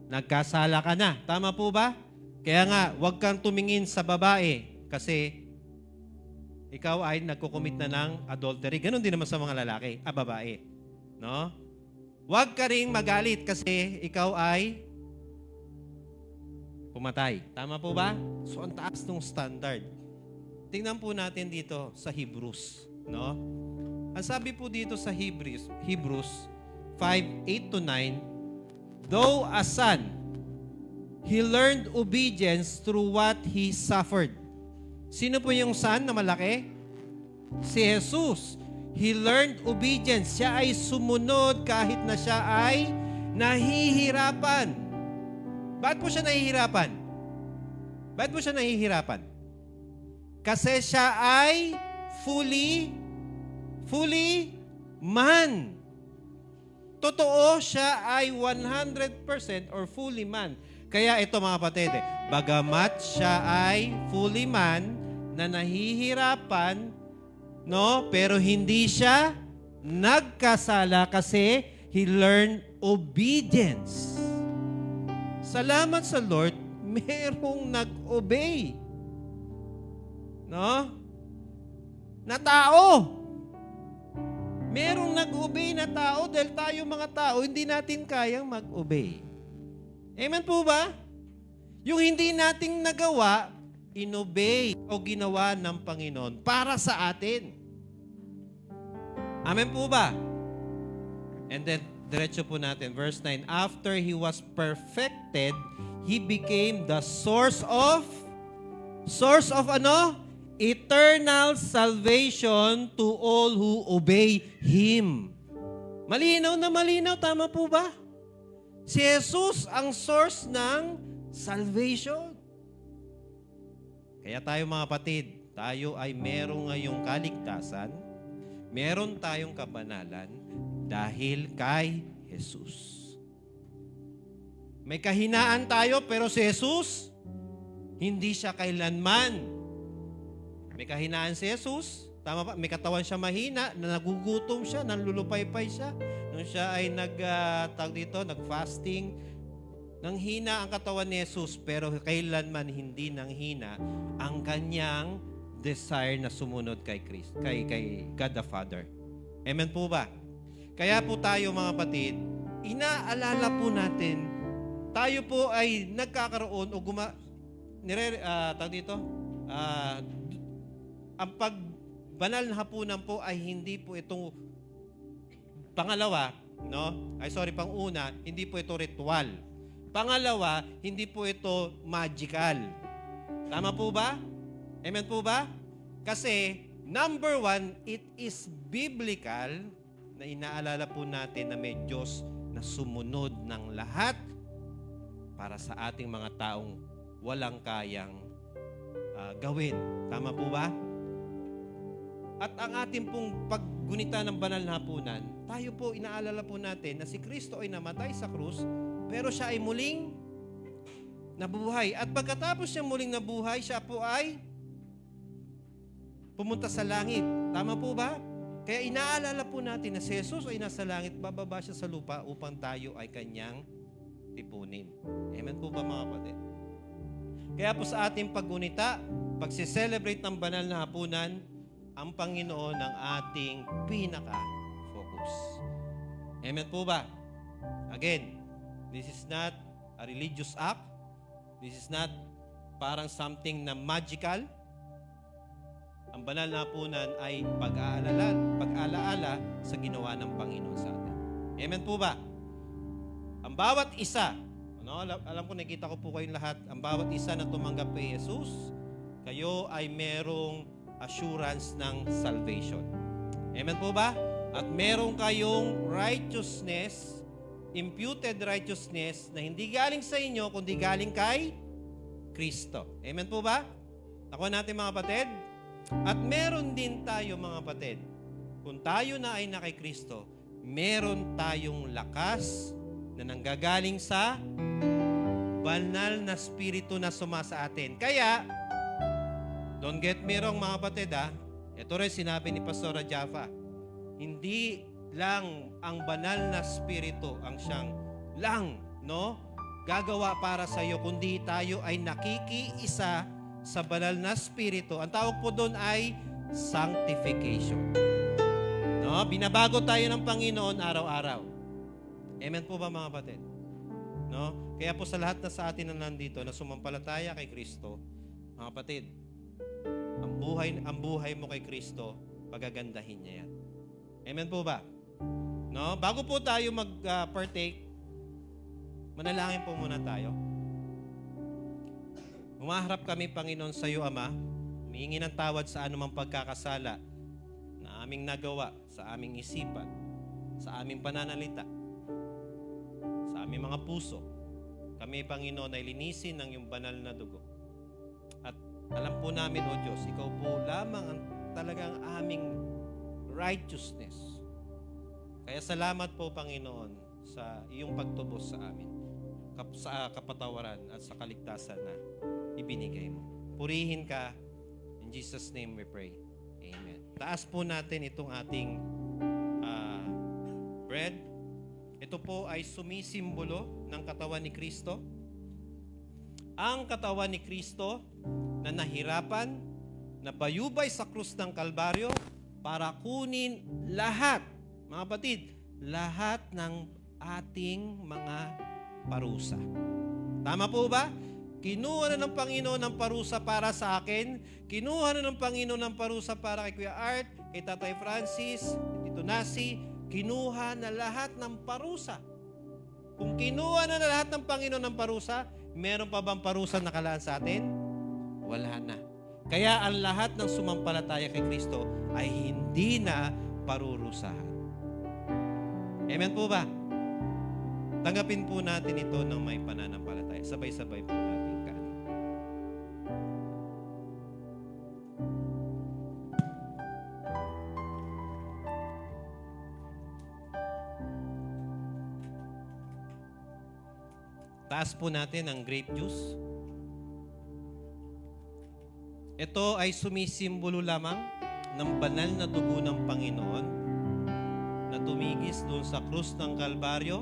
nagkasala ka na. Tama po ba? Kaya nga, huwag kang tumingin sa babae kasi ikaw ay nagkukumit na ng adultery. Ganon din naman sa mga lalaki, babae. No? Huwag ka ring magalit kasi ikaw ay pumatay. Tama po ba? So, ang taas ng standard. Tingnan po natin dito sa Hebrews. No? Ang sabi po dito sa Hebrews 5:8-9, though a son, he learned obedience through what he suffered. Sino po yung son na malaki? Si Jesus. He learned obedience. Siya ay sumunod kahit na siya ay nahihirapan. Bakit po siya nahihirapan? Bakit po siya nahihirapan? Kasi siya ay fully man. Totoo, siya ay 100% or fully man. Kaya ito mga kapatid, bagamat siya ay fully man na nahihirapan, no, pero hindi siya nagkasala kasi he learned obedience. Salamat sa Lord, merong nag-obey. No? Na tao. Merong nag-obey na tao dahil tayo mga tao, hindi natin kayang mag-obey. Amen po ba? Yung hindi nating nagawa, inobey o ginawa ng Panginoon para sa atin. Amen po ba? And then, diretso po natin. Verse 9, after he was perfected, he became the source of ano? Eternal salvation to all who obey Him. Malinaw na malinaw, tama po ba? Si Jesus ang source ng salvation. Kaya tayo mga kapatid, tayo ay merong ngayong kaligtasan, meron tayong kabanalan dahil kay Jesus. May kahinaan tayo pero si Jesus, hindi siya kailanman. May kahinaan si Jesus, tama ba? May katawan siya mahina, na nagugutom siya, nanlulupaypay siya. Nung siya ay nag-fasting, nang hina ang katawan ni Jesus, pero kailanman hindi nang hina ang kanyang desire na sumunod kay Christ, kay God the Father. Amen po ba? Kaya po tayo mga kapatid, inaalala po natin, tayo po ay nagkakaroon o ang pagbanal na hapunan po ay hindi po itong pangalawa, no? Panguna, hindi po ito ritual. Pangalawa, hindi po ito magical. Tama po ba? Amen po ba? Kasi, number 1, it is biblical na inaalala po natin na may Diyos na sumunod ng lahat para sa ating mga taong walang kayang gawin. Tama po ba? At ang ating pong paggunita ng banal na hapunan, tayo po inaalala po natin na si Kristo ay namatay sa krus, pero siya ay muling nabuhay. At pagkatapos siya muling nabuhay, siya po ay pumunta sa langit. Tama po ba? Kaya inaalala po natin na si Jesus ay nasa langit, bababa siya sa lupa upang tayo ay kanyang tipunin. Amen po ba mga kapatid? Kaya po sa ating paggunita, pagsi-celebrate ng banal na hapunan, ang Panginoon ang ating pinaka-focus. Amen po ba? Again, this is not a religious act. This is not parang something na magical. Ang banal na hapunan ay pag-aalaala sa ginawa ng Panginoon sa atin. Amen po ba? Ang bawat isa, alam ko nakita ko po kayong lahat, ang bawat isa na tumanggap kay Jesus, kayo ay merong assurance ng salvation. Amen po ba? At meron kayong righteousness, imputed righteousness na hindi galing sa inyo, kundi galing kay Kristo. Amen po ba? Ako natin mga kapatid. At meron din tayo mga kapatid, kung tayo na ay na kay Kristo, meron tayong lakas na nanggagaling sa banal na spirito na sumasa atin. Kaya, don't get me wrong mga kapatid ito rin sinabi ni Pastor Jaffa, hindi lang ang banal na spirito ang siyang gagawa para sa iyo, kundi tayo ay nakikiisa sa banal na spirito. Ang tawag po doon ay sanctification. Binabago tayo ng Panginoon araw-araw. Amen po ba mga kapatid? Kaya po sa lahat na sa atin na nandito na sumampalataya kay Kristo, mga kapatid, ang buhay mo kay Kristo, pagagandahin niya yan. Amen po ba? Bago po tayo mag-partake, manalangin po muna tayo. Humaharap kami, Panginoon, sa iyo, Ama. Humihingi ng tawad sa anumang pagkakasala na aming nagawa sa aming isipan, sa aming pananalita, sa aming mga puso. Kami, Panginoon, ay linisin ng iyong banal na dugo. At alam po namin, O Diyos, ikaw po lamang ang talagang aming righteousness. Kaya salamat po, Panginoon, sa iyong pagtubos sa amin, sa kapatawaran at sa kaligtasan na ibinigay mo. Purihin ka. In Jesus' name we pray. Amen. Taas po natin itong ating bread. Ito po ay sumisimbolo ng katawan ni Kristo. Ang katawan ni Kristo na nahirapan, na bayubay sa krus ng Kalbaryo para kunin lahat, mga kapatid, lahat ng ating mga parusa. Tama po ba? Kinuha na ng Panginoon ng parusa para sa akin. Kinuha na ng Panginoon ng parusa para kay Kuya Art, kay Tatay Francis, kay Tito Nasi. Kinuha na lahat ng parusa. Kung kinuha na lahat ng Panginoon ng parusa, meron pa bang parusa nakalaan sa atin? Wala na. Kaya ang lahat ng sumampalataya kay Kristo ay hindi na parurusahan. Amen po ba? Tanggapin po natin ito ng may pananampalataya. Sabay-sabay po natin kanin. Taas po natin ang grape juice. Ito ay sumisimbolo lamang ng banal na dugo ng Panginoon na tumigis doon sa krus ng Kalbaryo,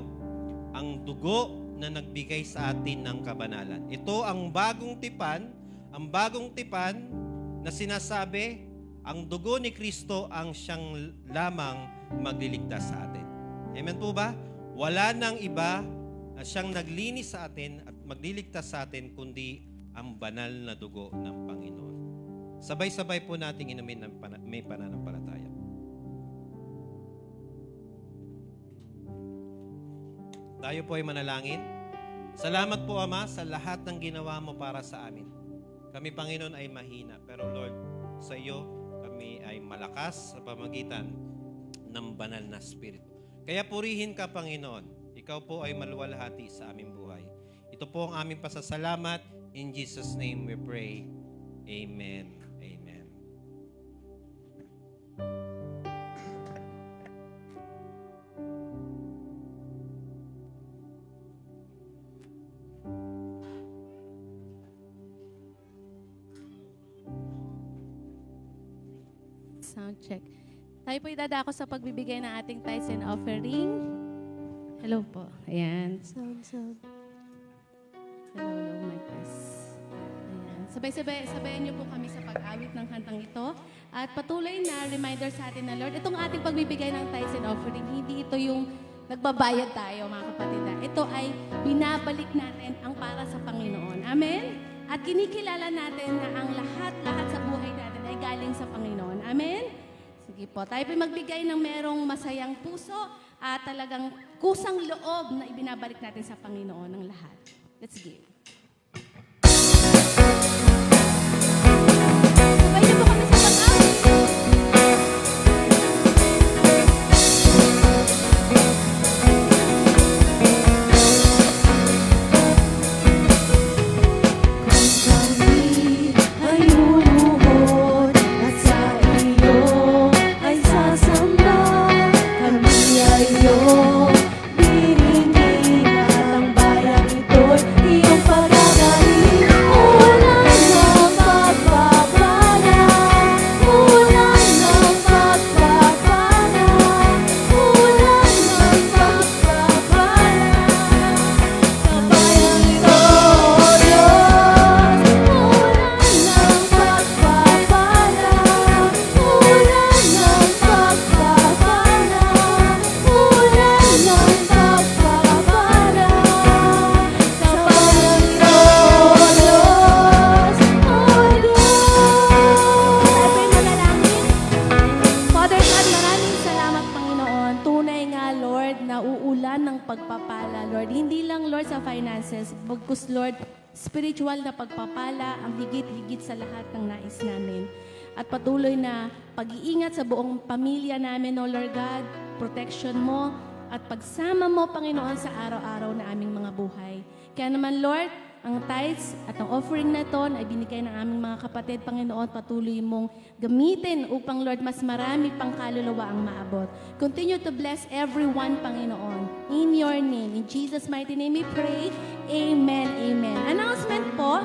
ang dugo na nagbigay sa atin ng kabanalan. Ito ang bagong tipan na sinasabi, ang dugo ni Kristo ang siyang lamang magliligtas sa atin. Amen po ba? Wala nang iba na siyang naglinis sa atin at magliligtas sa atin kundi ang banal na dugo ng Panginoon. Sabay-sabay po nating inumin ng may pananampalataya. Tayo po ay manalangin. Salamat po, Ama, sa lahat ng ginawa mo para sa amin. Kami, Panginoon, ay mahina. Pero Lord, sa iyo, kami ay malakas sa pamagitan ng banal na Espiritu. Kaya purihin ka, Panginoon. Ikaw po ay maluwalhati sa aming buhay. Ito po ang aming pasasalamat. In Jesus' name we pray. Amen. Amen. Sound check. Tayo po idadako sa pagbibigay ng ating tithes and offering. Hello po. Ayan. Sound. Hello, my bless. Ayan. Sabayan niyo po kami sa pag-awit ng kantang ito. At patuloy na reminder sa atin na Lord, itong ating pagbibigay ng tithes and offering, hindi ito yung nagbabayad tayo, mga kapatid. Ito ay binabalik natin ang para sa Panginoon. Amen? At kinikilala natin na ang lahat-lahat sa buhay natin ay galing sa Panginoon. Amen? Sige po, tayo po magbigay ng merong masayang puso at talagang kusang loob na ibinabalik natin sa Panginoon ng lahat. Let's give. Sabay niyo po kami sa pag-awit. Ay luluhod at sa iyo ay sasamba. Kami ay iyong biringin at ang bayang ito'y iyong pagagaling. Ulan ng pagpapala, ulan ng pagpapala, ulan ng pagpapala. Sa bayang ito, Diyos, ulan ng pagpapala, ulan ng pagpapala, ulan ng pagpapala. Sa bayang ito, Diyos, o Diyos. Tayo po'y manalangin. Father God, maraming salamat, Panginoon. Tunay nga, Lord, na uulan ng pagpapala, Lord. Hindi lang, Lord, sa finances, bagkus, Lord, spiritual na pagpapala ang higit-higit sa lahat ng nais namin. At patuloy na pag-iingat sa buong pamilya namin, O Lord God, protection mo at pagsama mo, Panginoon, sa araw-araw na aming mga buhay. Kaya naman, Lord, ang tithes at ang offering na ito ay binigay ng aming mga kapatid, Panginoon, patuloy mong gamitin upang, Lord, mas marami pang kaluluwa ang maabot. Continue to bless everyone, Panginoon. In your name, in Jesus' mighty name we pray. Amen, amen. Announcement po,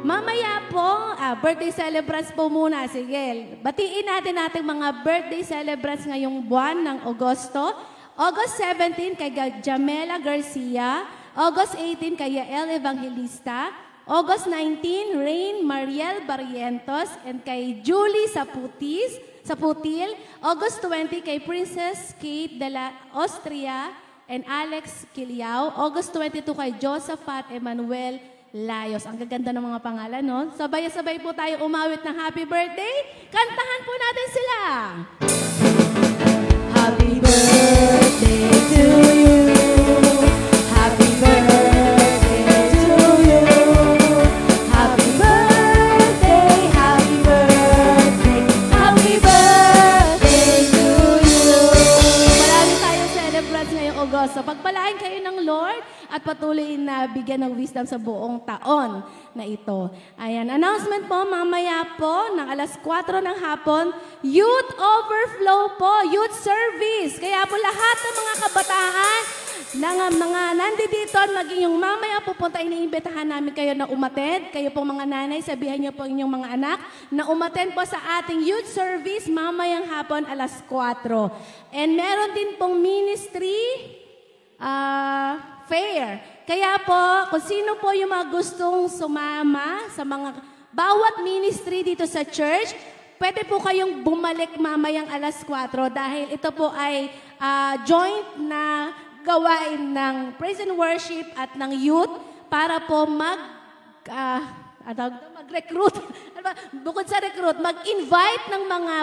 mamaya po, birthday celebrants po muna. Sige, batiin natin ating mga birthday celebrants ngayong buwan ng Agosto. August 17 kay Jamela Garcia. August 18 kay Yael Evangelista. August 19, Rain Mariel Barrientos and kay Julie Saputil. August 20 kay Princess Kate de la Austria and Alex Kiliao. August 22 kay Josephat Emmanuel Layos. Ang gaganda ng mga pangalan, no? Sabay-sabay po tayo umawit ng happy birthday. Kantahan po natin sila. Happy birthday to you. Happy birthday to you. Happy birthday, happy birthday, happy birthday to you. Marami tayong celebrants ngayong Agosto. Pagpalain kayo ng Lord at patuloy na bigyan ng wisdom sa buong taon na ito. Ayan, announcement po, mamaya po, ng alas 4 ng hapon, Youth Overflow po, Youth Service. Kaya po lahat ng mga kabataan, ng mga nandito, maging yung mamaya pupunta, iniimbitahan namin kayo na umattend. Kayo pong mga nanay, sabihan niyo po inyong mga anak na umattend po sa ating youth service mamayang hapon alas 4. And meron din pong ministry fair. Kaya po, kung sino po yung mga gustong sumama sa mga bawat ministry dito sa church, pwede po kayong bumalik mamayang alas 4 dahil ito po ay joint na gawain ng praise and worship at ng youth para po mag-recruit. Bukod sa recruit, mag-invite ng mga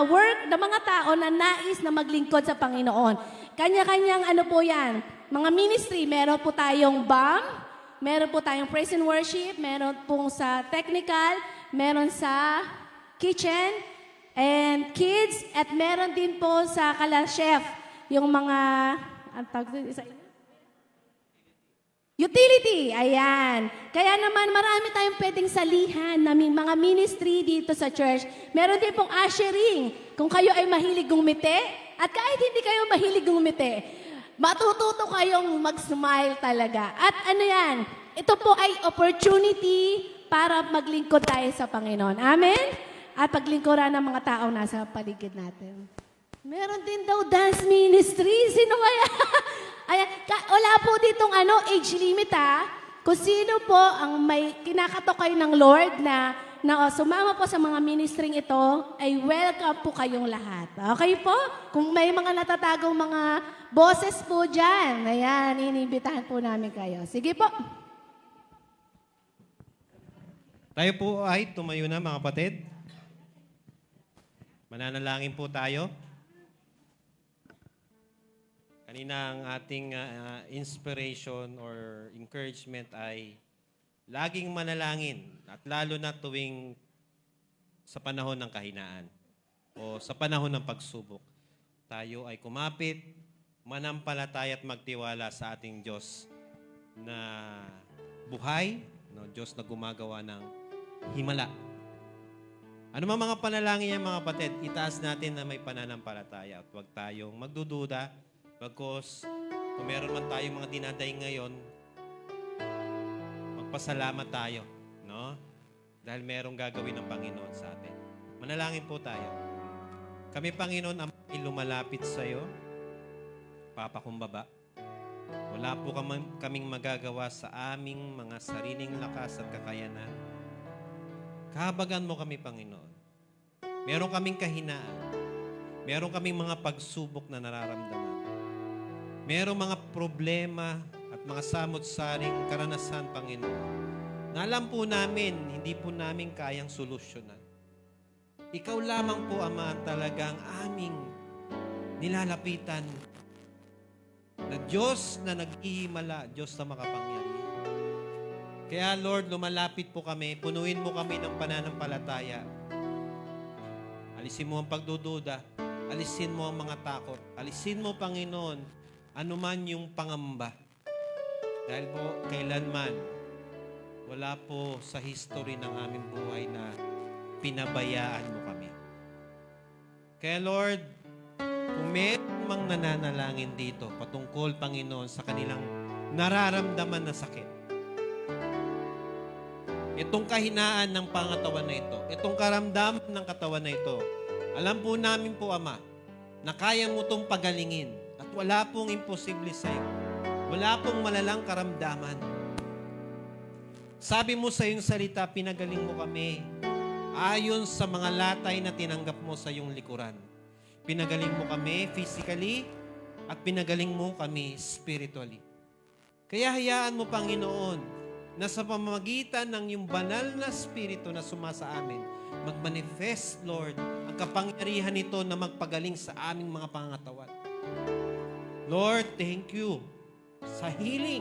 ng mga tao na nais na maglingkod sa Panginoon. Kanya-kanyang ano po yan. Mga ministry, meron po tayong BAM, meron po tayong praise and worship, meron po sa technical, meron sa kitchen and kids, at meron din po sa kala-chef, yung mga, ang tawag doon, utility, ayan. Kaya naman marami tayong pwedeng salihan na mga ministry dito sa church. Meron din pong ushering. Kung kayo ay mahilig gumiti, at kahit hindi kayo mahilig gumiti, matututo kayong mag-smile talaga. At ano yan, ito po ay opportunity para maglingkod tayo sa Panginoon. Amen? At paglingkuran ng mga tao nasa paligid natin. Meron din daw dance ministry. Sino kaya? Ayan, wala po ditong age limit Kung sino po ang may kinakatok kayo ng Lord na sumama po sa mga ministering ito, ay welcome po kayong lahat. Okay po? Kung may mga natatagong mga boses po dyan, ayan, iniimbitahan po namin kayo. Sige po. Tayo po ay tumayo na mga kapatid. Mananalangin po tayo. Kanina ang ating inspiration or encouragement ay laging manalangin at lalo na tuwing sa panahon ng kahinaan o sa panahon ng pagsubok. Tayo ay kumapit, manampalataya at magtiwala sa ating Diyos na buhay, no? Diyos na gumagawa ng himala. Ano man mga panalangin niya mga kapatid, itaas natin na may pananampalataya at huwag tayong magdududa. Bagkus, kung meron man tayong mga dinadaing ngayon, magpasalamat tayo, no? Dahil merong gagawin ng Panginoon sa atin. Manalangin po tayo. Kami, Panginoon, ang lumalapit sa iyo, papakumbaba. Wala po kaming magagawa sa aming mga sariling lakas at kakayanan. Kahabagan mo kami, Panginoon. Meron kaming kahinaan. Meron kaming mga pagsubok na nararamdaman. Merong mga problema at mga samot-saring karanasan, Panginoon, na alam po namin, hindi po namin kayang solusyonan. Ikaw lamang po, Ama, ang talagang aming nilalapitan na Diyos na nag-ihimala, Diyos na makapangyarihan. Kaya, Lord, lumalapit po kami, punuin mo kami ng pananampalataya. Alisin mo ang pagdududa, alisin mo ang mga takot, alisin mo, Panginoon, anuman yung pangamba. Dahil po, kailanman, wala po sa history ng aming buhay na pinabayaan mo kami. Kaya Lord, kung may mang nananalangin dito, patungkol, Panginoon, sa kanilang nararamdaman na sakit, itong kahinaan ng pangatawan na ito, itong karamdaman ng katawan na ito, alam po namin po, Ama, na kaya mo itong pagalingin. At wala pong imposible sa iyo. Wala pong malalang karamdaman. Sabi mo sa iyong salita, pinagaling mo kami ayon sa mga latay na tinanggap mo sa iyong likuran. Pinagaling mo kami physically at pinagaling mo kami spiritually. Kaya hayaan mo, Panginoon, na sa pamamagitan ng iyong banal na spirito na sumasa amin, magmanifest, Lord, ang kapangyarihan nito na magpagaling sa aming mga pangatawan. Lord, thank you sa healing.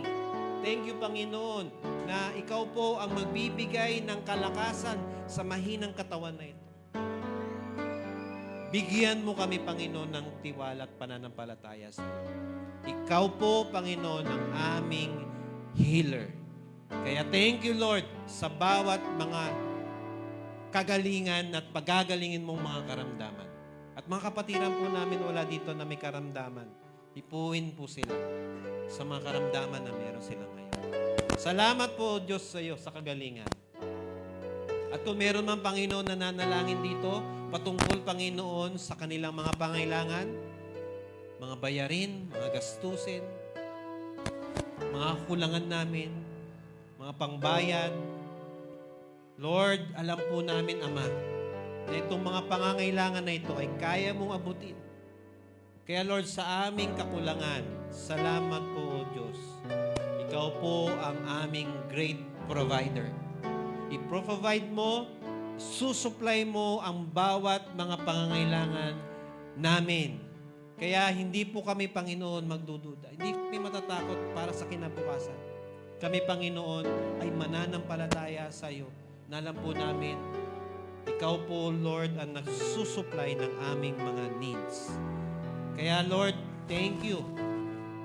Thank you, Panginoon, na ikaw po ang magbibigay ng kalakasan sa mahinang katawan na ito. Bigyan mo kami, Panginoon, ng tiwala at pananampalataya sa iyo. Ikaw po, Panginoon, ang aming healer. Kaya thank you, Lord, sa bawat mga kagalingan at pagagalingin mong mga karamdaman. At mga kapatiran po namin wala dito na may karamdaman. Ipuin po sila sa mga karamdaman na meron sila ngayon. Salamat po, Diyos, sa iyo sa kagalingan. At kung meron man, Panginoon, na nanalangin dito, patungkol, Panginoon, sa kanilang mga pangailangan, mga bayarin, mga gastusin, mga kulangan namin, mga pangbayad, Lord, alam po namin, Ama, na itong mga pangangailangan na ito ay kaya mong abutin. Kaya Lord, sa aming kakulangan, salamat po, O Diyos. Ikaw po ang aming great provider. I-provide mo, susupply mo ang bawat mga pangangailangan namin. Kaya hindi po kami, Panginoon, magdududa. Hindi kami matatakot para sa kinabukasan. Kami, Panginoon, ay mananampalataya sa iyo. Nalam po namin, ikaw po, Lord, ang nagsusupply ng aming mga needs. Kaya, Lord, thank you.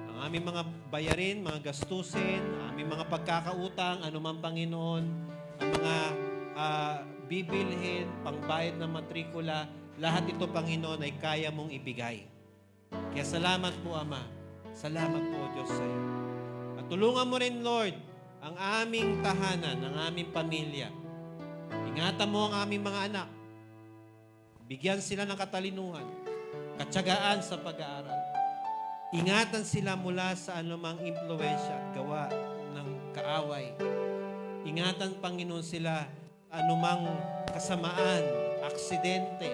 Ang aming mga bayarin, mga gastusin, ang aming mga pagkakautang, anuman, Panginoon, ang mga bibilhin, pangbayad ng matrikula, lahat ito, Panginoon, ay kaya mong ibigay. Kaya salamat po, Ama. Salamat po, Diyos, sa iyo. At tulungan mo rin, Lord, ang aming tahanan, ang aming pamilya. Ingatan mo ang aming mga anak. Bigyan sila ng katalinuhan. katsagaan sa pag-aaral. Ingatan sila mula sa anumang impluwensya at gawa ng kaaway. Ingatan, Panginoon, sila anumang kasamaan, aksidente.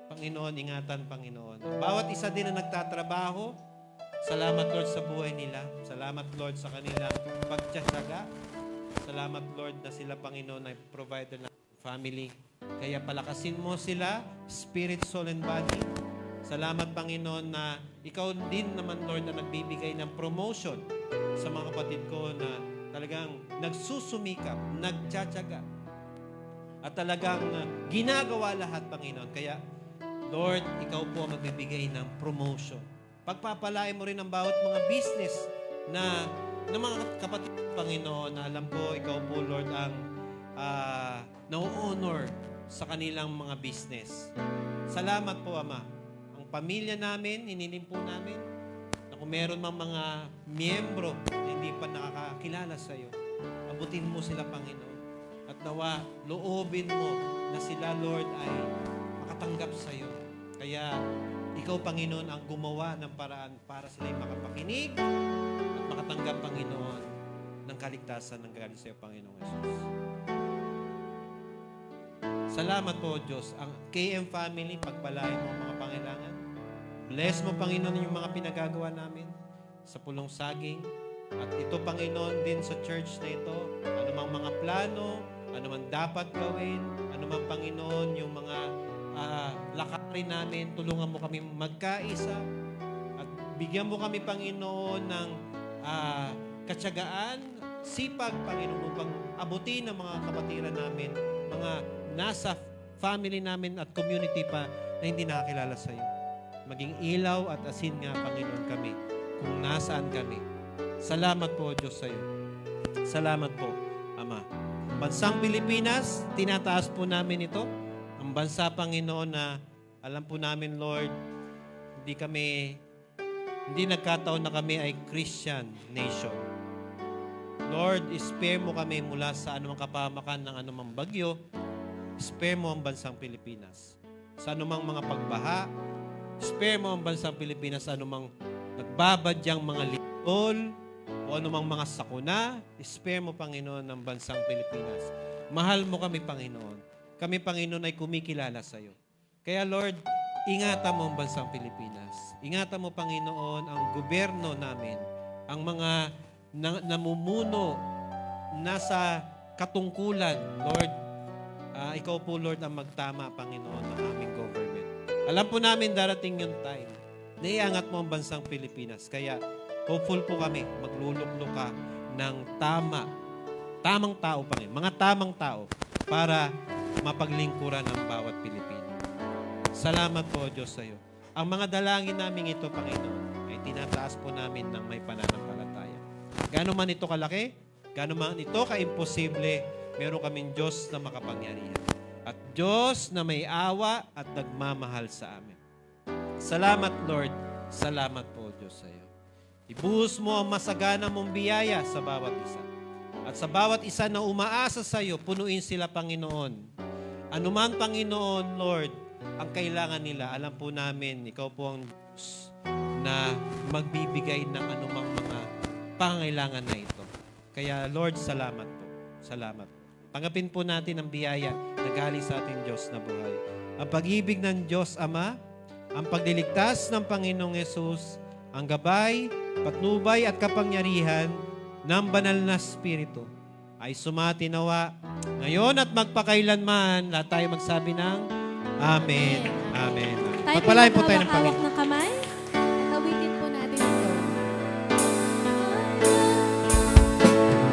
Panginoon, ingatan, Panginoon. Bawat isa din na nagtatrabaho, salamat, Lord, sa buhay nila. Salamat, Lord, sa kanilang pagtsatsaga. Salamat, Lord, na sila, Panginoon, ay provider ng family. Kaya palakasin mo sila, spirit, soul, and body. Salamat, Panginoon, na ikaw din naman, Lord, na nagbibigay ng promotion sa mga kapatid ko na talagang nagsusumikap, nagtsatsaga, at talagang ginagawa lahat, Panginoon. Kaya, Lord, ikaw po ang magbibigay ng promotion. Pagpapalain mo rin ang bawat mga business na ng mga kapatid, Panginoon, na alam ko, ikaw po, Lord, ang na-honor sa kanilang mga business. Salamat po, Ama. Ang pamilya namin, hiniling po namin, na kung meron mang mga miyembro na hindi pa nakakakilala sa iyo, abutin mo sila, Panginoon. At nawa, loobin mo na sila, Lord, ay makatanggap sa iyo. Kaya, ikaw, Panginoon, ang gumawa ng paraan para sila'y makapakinig at makatanggap, Panginoon, ng kaligtasan ng galing sa iyo, Panginoon Jesus. Salamat po, Diyos. Ang KM family, pagpalain mo ang mga pangailangan. Bless mo, Panginoon, yung mga pinagagawa namin sa Pulong Saging. At ito, Panginoon, din sa church na ito, anumang mga plano, anumang dapat gawin, anumang, Panginoon, yung mga lakarin namin, tulungan mo kami magkaisa at bigyan mo kami, Panginoon, ng katsagaan, sipag, Panginoon, upang abutin ang mga kapatiran namin, mga nasa family namin at community pa na hindi nakakilala sa iyo. Maging ilaw at asin nga, Panginoon, kami kung nasaan kami. Salamat po, Diyos, sa iyo. Salamat po, Ama. Bansang Pilipinas, tinataas po namin ito. Ang bansa, Panginoon, na alam po namin, Lord, hindi nagkataon na kami ay Christian nation. Lord, spare mo kami mula sa anumang kapahamakan ng anumang bagyo. Spare mo ang bansang Pilipinas. Sa anumang mga pagbaha, spare mo ang bansang Pilipinas sa anumang nagbabadyang mga litol o anumang mga sakuna. Spare mo, Panginoon, ang bansang Pilipinas. Mahal mo kami, Panginoon. Kami, Panginoon, ay kumikilala sa iyo. Kaya, Lord, ingatan mo ang bansang Pilipinas. Ingatan mo, Panginoon, ang gobyerno namin, ang mga namumuno nasa katungkulan, Lord. Ikaw po, Lord, ang magtama, Panginoon, ng aming government. Alam po namin darating yung time na iangat mo ang bansang Pilipinas. Kaya, hopeful po kami, magluluklo ka ng tamang tao, Panginoon. Mga tamang tao para mapaglingkuran ng bawat Pilipino. Salamat po, Diyos, sa iyo. Ang mga dalangin namin ito, Panginoon, ay tinataas po namin ng may pananampalataya. Gano'n man ito kalaki, gano'n man ito kaimposible, meron kaming Diyos na makapangyarihan. At Diyos na may awa at nagmamahal sa amin. Salamat, Lord. Salamat po, Diyos, sa iyo. Ibuhos mo ang masagana mong biyaya sa bawat isa. At sa bawat isa na umaasa sa iyo, punuin sila, Panginoon. Anuman, Panginoon, Lord, ang kailangan nila, alam po namin, ikaw po ang Diyos na magbibigay ng anumang mga pangailangan na ito. Kaya, Lord, salamat po. Salamat po. Tanggapin po natin ang biyaya na galing sa ating Diyos na buhay. Ang pag-ibig ng Diyos Ama, ang pagliligtas ng Panginoong Yesus, ang gabay, patnubay at kapangyarihan ng banal na Espiritu ay sumati nawa ngayon at magpakailanman. Lahat tayo magsabi ng Amen. Amen. Pagpalain po tayo ng Panginoon. Ng kamay. Awitin po natin ito.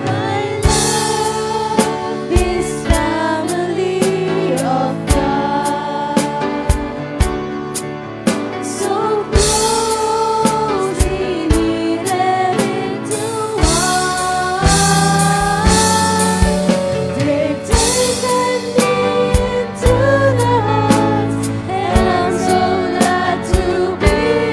My love is family of God, so closely knitted into one. They've taken me into the heart, and I'm so glad to be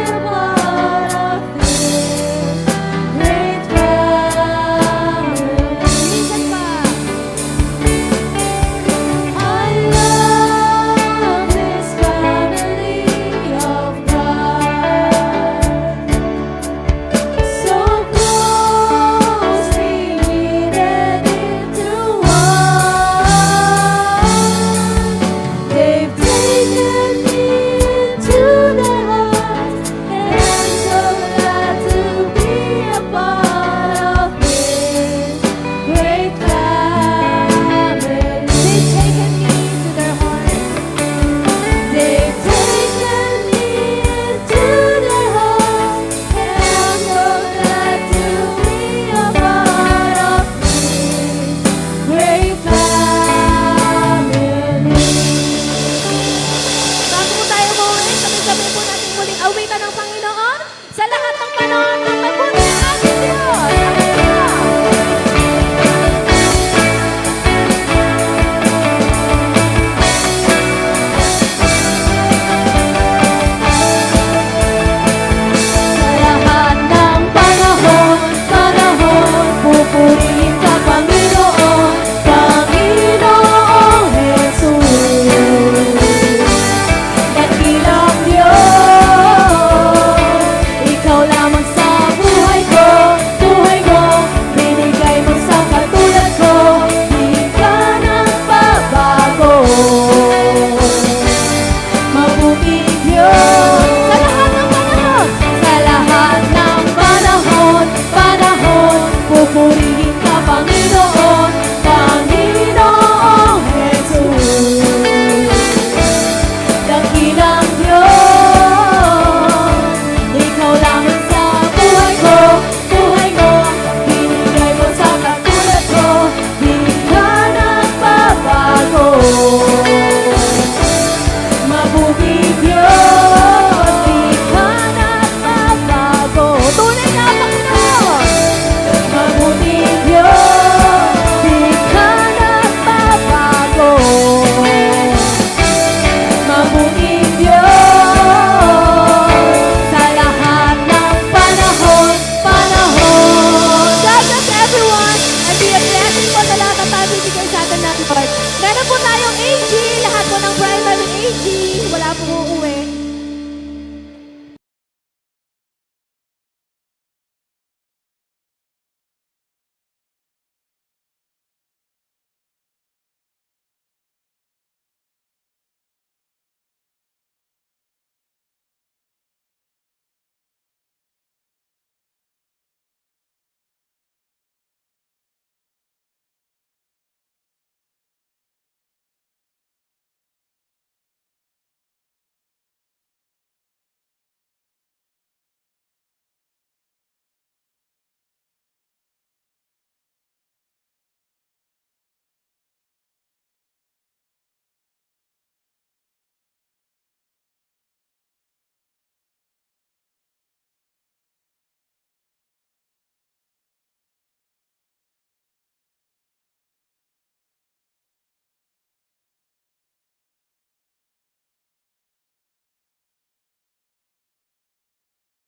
awitan ng Panginoon sa lahat ng panahon ng mabuti ang ating Diyos. Hallelujah! Sa lahat ng panahon, pupurihin ka, Panginoon, Panginoong Jesus. Dakilang Diyos, Ikaw lamang sa buhay ko, binigay mo sa katulad ko, di ka nagbabago. Mabuting Diyos,